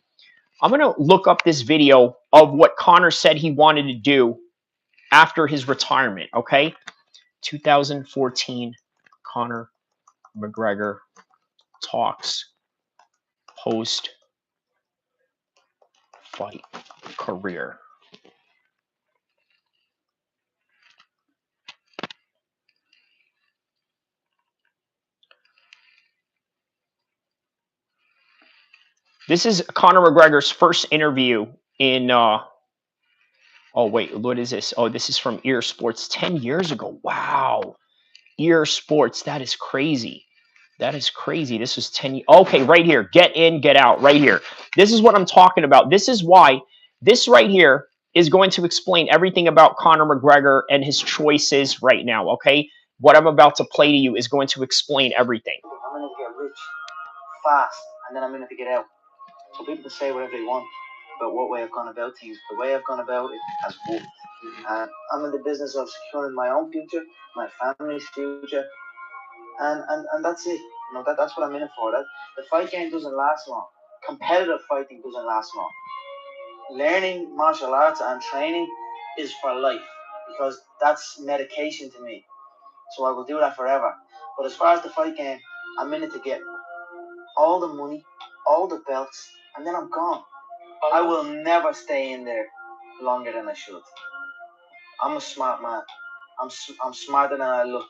I'm going to look up this video of what Conor said he wanted to do after his retirement, okay? 2014, Conor McGregor talks post-fight career. This is Conor McGregor's first interview in oh wait, what is this? Oh, this is from Ear Sports 10 years ago. Wow. Ear Sports, that is crazy. That is crazy. This was 10 years. Okay, right here. Get in, get out. Right here. This is what I'm talking about. This is why this right here is going to explain everything about Conor McGregor and his choices right now, okay? What I'm about to play to you is going to explain everything. I'm going to get rich fast, and then I'm going to get out. So people can say whatever they want about what way I've gone about things. The way I've gone about it has worked. And I'm in the business of securing my own future, my family's future, and that's it. That's what I'm in it for. That the fight game doesn't last long. Competitive fighting doesn't last long. Learning martial arts and training is for life, because that's medication to me. So I will do that forever. But as far as the fight game, I'm in it to get all the money, all the belts, and then I'm gone. I will never stay in there longer than I should. I'm a smart man. I'm smarter than I look.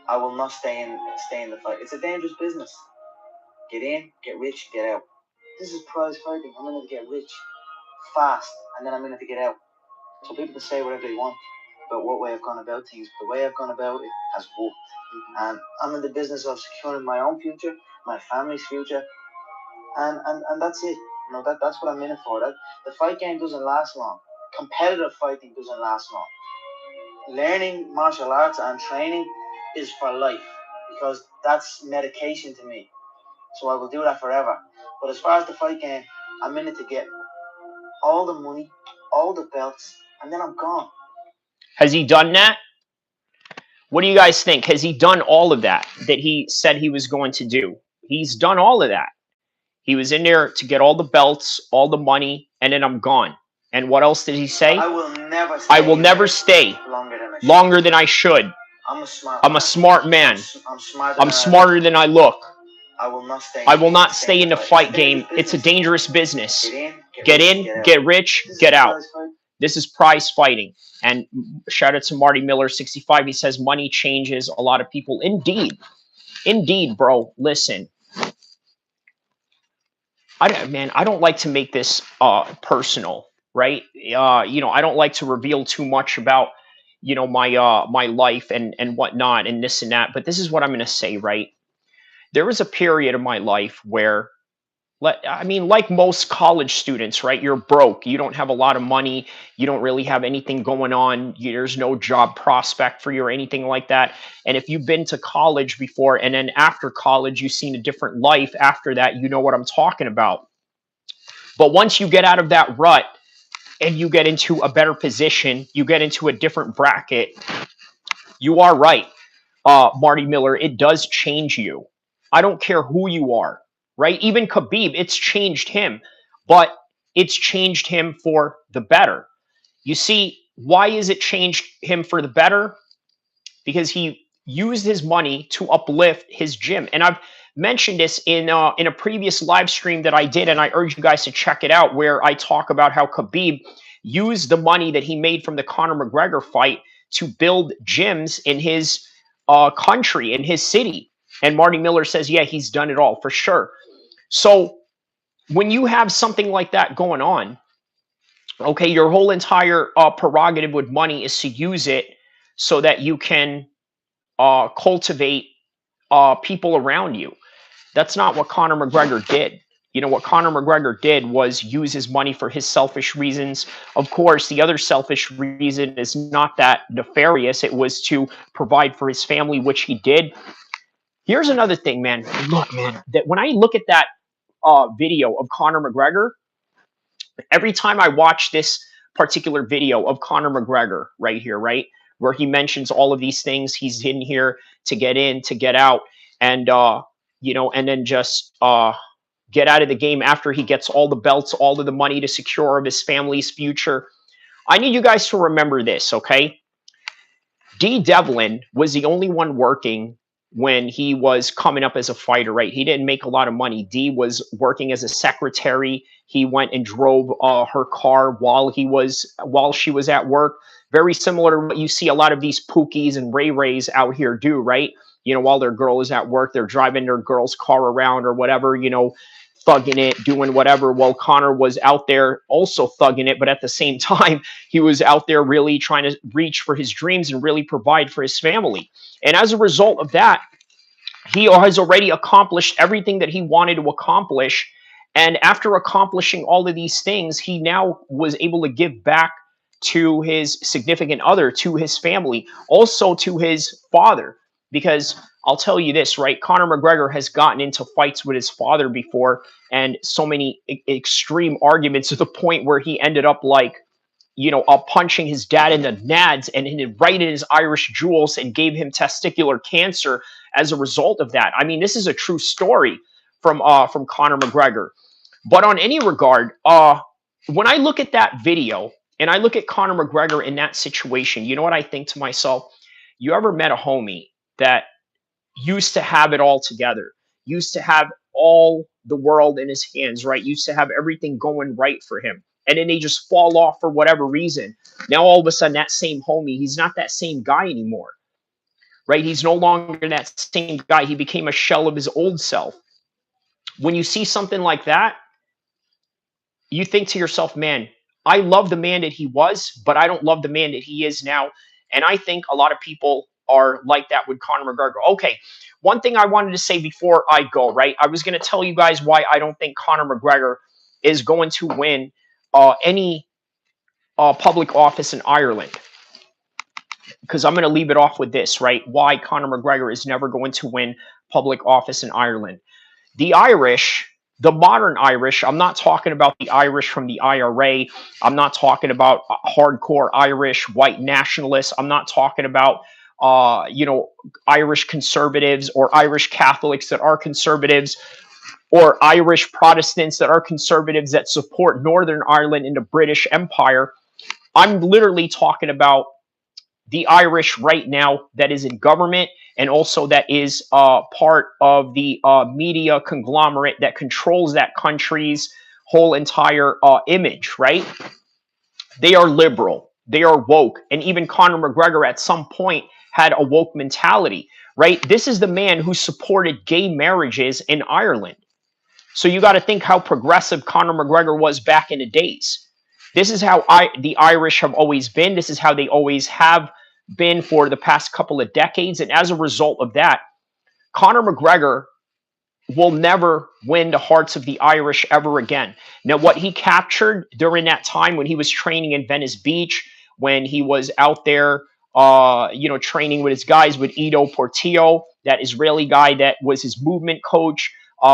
I will not stay in the fight. It's a dangerous business. Get in, get rich, get out. This is prize fighting. I'm in it to get rich fast, and then I'm in it to get out. So people can say whatever they want about what way I've gone about things. The way I've gone about it has worked. And I'm in the business of securing my own future, my family's future, and that's it. That's what I'm in it for. That the fight game doesn't last long. Competitive fighting doesn't last long. Learning martial arts and training is for life, because that's medication to me. So I will do that forever. But as far as the fight game, I'm in it to get all the money, all the belts, and then I'm gone. Has he done that? What do you guys think? Has he done all of that he said he was going to do? He's done all of that. He was in there to get all the belts, all the money, and then I'm gone. And what else did he say? I will never stay longer than I should. I'm a smart man. I'm smarter than I look. I will not stay in the fight game. It's a dangerous business. Get in, get rich, get out. This is prize fighting. And shout out to Marty Miller 65. He says money changes a lot of people. Indeed, bro. Listen, I don't like to make this personal, right? I don't like to reveal too much about my life and whatnot and this and that. But this is what I'm going to say, right? There was a period of my life where, I mean, like most college students, right? You're broke. You don't have a lot of money. You don't really have anything going on. There's no job prospect for you or anything like that. And if you've been to college before and then after college, you've seen a different life after that, you know what I'm talking about. But once you get out of that rut and you get into a better position, you get into a different bracket, you are right, Marty Miller, it does change you. I don't care who you are, right? Even Khabib, it's changed him, but it's changed him for the better. You see, why is it changed him for the better? Because he used his money to uplift his gym. And I've mentioned this in a previous live stream that I did, and I urge you guys to check it out, where I talk about how Khabib used the money that he made from the Conor McGregor fight to build gyms in his country, in his city. And Marty Miller says, yeah, he's done it all for sure. So when you have something like that going on, okay, your whole entire prerogative with money is to use it so that you can cultivate people around you. That's not what Conor McGregor did. You know, what Conor McGregor did was use his money for his selfish reasons. Of course, the other selfish reason is not that nefarious. It was to provide for his family, which he did. Here's another thing, man. Look, man, that when I look at that video of Conor McGregor, every time I watch this particular video of Conor McGregor right here, right, where he mentions all of these things, he's in here to get in, to get out, and you know, and then just get out of the game after he gets all the belts, all of the money to secure of his family's future. I need you guys to remember this, okay? D. Devlin was the only one working when he was coming up as a fighter, right? He didn't make a lot of money. D was working as a secretary. He went and drove her car while she was at work. Very similar to what you see a lot of these Pookies and Ray Rays out here do, right? You know, while their girl is at work, they're driving their girl's car around or whatever, you know, thugging it, doing whatever. Well, Conor was out there also thugging it, but at the same time, he was out there really trying to reach for his dreams and really provide for his family. And as a result of that, he has already accomplished everything that he wanted to accomplish. And after accomplishing all of these things, he now was able to give back to his significant other, to his family, also to his father. Because I'll tell you this, right? Conor McGregor has gotten into fights with his father before, and so many extreme arguments to the point where he ended up like, you know, punching his dad in the nads and right in his Irish jewels, and gave him testicular cancer as a result of that. I mean, this is a true story from Conor McGregor. But on any regard, when I look at that video and I look at Conor McGregor in that situation, you know what I think to myself? You ever met a homie that used to have it all together, used to have all the world in his hands, right? Used to have everything going right for him, and then they just fall off for whatever reason. Now all of a sudden, that same homie, he's not that same guy anymore, right? He's no longer that same guy. He became a shell of his old self. When you see something like that, you think to yourself, man, I love the man that he was, but I don't love the man that he is now. And I think a lot of people are like that with Conor McGregor. Okay, one thing I wanted to say before I go, right? I was going to tell you guys why I don't think Conor McGregor is going to win any public office in Ireland. Because I'm going to leave it off with this, right? Why Conor McGregor is never going to win public office in Ireland. The Irish, the modern Irish, I'm not talking about the Irish from the IRA. I'm not talking about hardcore Irish white nationalists. I'm not talking about, you know, Irish conservatives or Irish Catholics that are conservatives, or Irish Protestants that are conservatives that support Northern Ireland in the British Empire. I'm literally talking about the Irish right now that is in government, and also that is part of the media conglomerate that controls that country's whole entire image, right? They are liberal, they are woke, and even Conor McGregor at some point had a woke mentality, right? This is the man who supported gay marriages in Ireland. So you got to think how progressive Conor McGregor was back in the days. This is how the Irish have always been. This is how they always have been for the past couple of decades. And as a result of that, Conor McGregor will never win the hearts of the Irish ever again. Now, what he captured during that time when he was training in Venice Beach, when he was out there, training with his guys, with Ido Portillo, that Israeli guy that was his movement coach,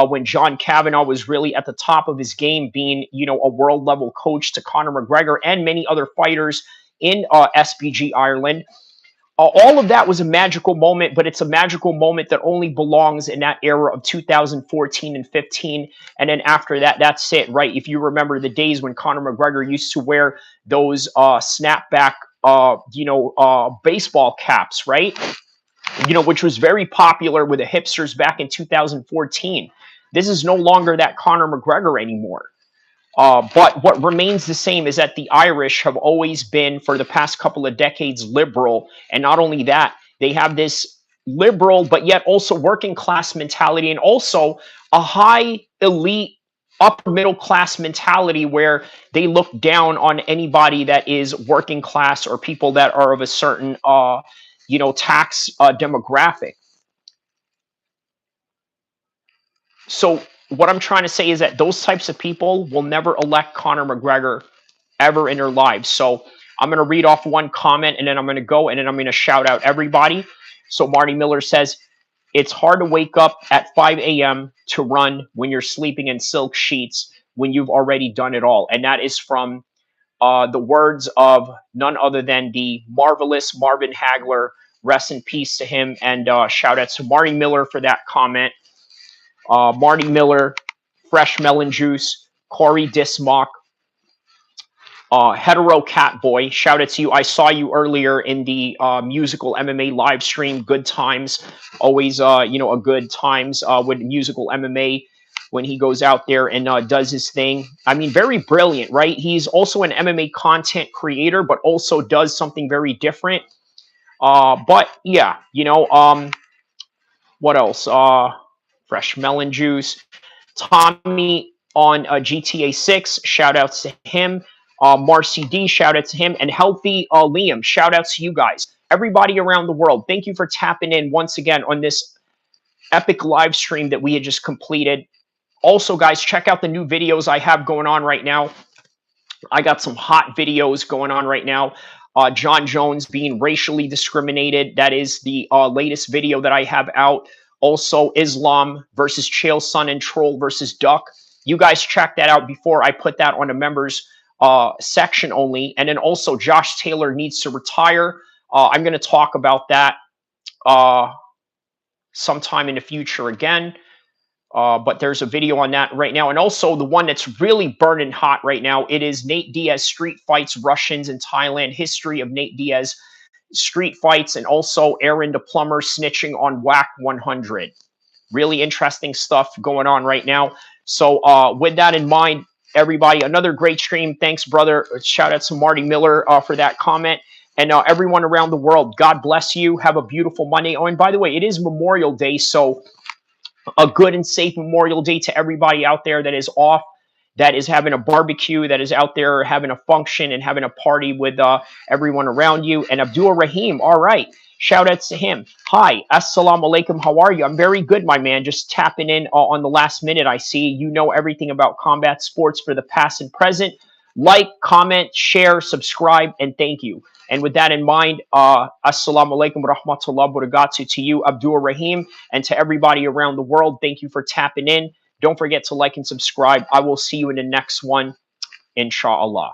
when John Kavanagh was really at the top of his game, being, a world level coach to Conor McGregor and many other fighters in SBG Ireland. All of that was a magical moment, but it's a magical moment that only belongs in that era of 2014 and 15. And then after that, that's it, right? If you remember the days when Conor McGregor used to wear those snapback, baseball caps, right? Which was very popular with the hipsters back in 2014. This is no longer that Conor McGregor anymore. But what remains the same is that the Irish have always been, for the past couple of decades, liberal. And not only that, they have this liberal, but yet also working class mentality, and also a high elite, upper middle class mentality where they look down on anybody that is working class or people that are of a certain, tax demographic. So what I'm trying to say is that those types of people will never elect Conor McGregor ever in their lives. So I'm going to read off one comment, and then I'm going to go, and then I'm going to shout out everybody. So Marty Miller says, it's hard to wake up at 5 a.m. to run when you're sleeping in silk sheets when you've already done it all. And that is from the words of none other than the marvelous Marvin Hagler. Rest in peace to him. And shout out to Marty Miller for that comment. Marty Miller, Fresh Melon Juice, Corey Dismock, Hetero Catboy, shout out to you. I saw you earlier in the musical MMA live stream. Good times, always, a good times with musical MMA when he goes out there and does his thing. I mean, very brilliant, right? He's also an MMA content creator, but also does something very different. But yeah, what else? Fresh Melon Juice. Tommy on GTA 6, shout outs to him. Marcy D, shout out to him. And Healthy Liam, shout out to you guys. Everybody around the world, thank you for tapping in once again on this epic live stream that we had just completed. Also, guys, check out the new videos I have going on right now. I got some hot videos going on right now. Jon Jones being racially discriminated. That is the latest video that I have out. Also, Islam versus Chael Sun and Troll versus Duck. You guys check that out before I put that on the members section only. And then also, Josh Taylor needs to retire. I'm going to talk about that sometime in the future again. But there's a video on that right now. And also the one that's really burning hot right now, it is Nate Diaz street fights Russians in Thailand, history of Nate Diaz street fights, and also Aaron the Plumber snitching on WAC 100. Really interesting stuff going on right now. So with that in mind, everybody, another great stream. Thanks, brother. Shout out to Marty Miller for that comment. And everyone around the world, God bless you. Have a beautiful Monday. Oh, and by the way, it is Memorial Day, so a good and safe Memorial Day to everybody out there that is off, that is having a barbecue, that is out there having a function and having a party with everyone around you. And Abdul Rahim, all right, shout outs to him. Hi, assalamu alaikum, how are you? I'm very good, my man. Just tapping in on the last minute. I see you know everything about combat sports for the past and present. Like, comment, share, subscribe, and thank you. And with that in mind, assalamu alaikum wa rahmatullahi wa barakatuh to you, Abdul Rahim, and to everybody around the world. Thank you for tapping in. Don't forget to like and subscribe. I will see you in the next one, inshallah.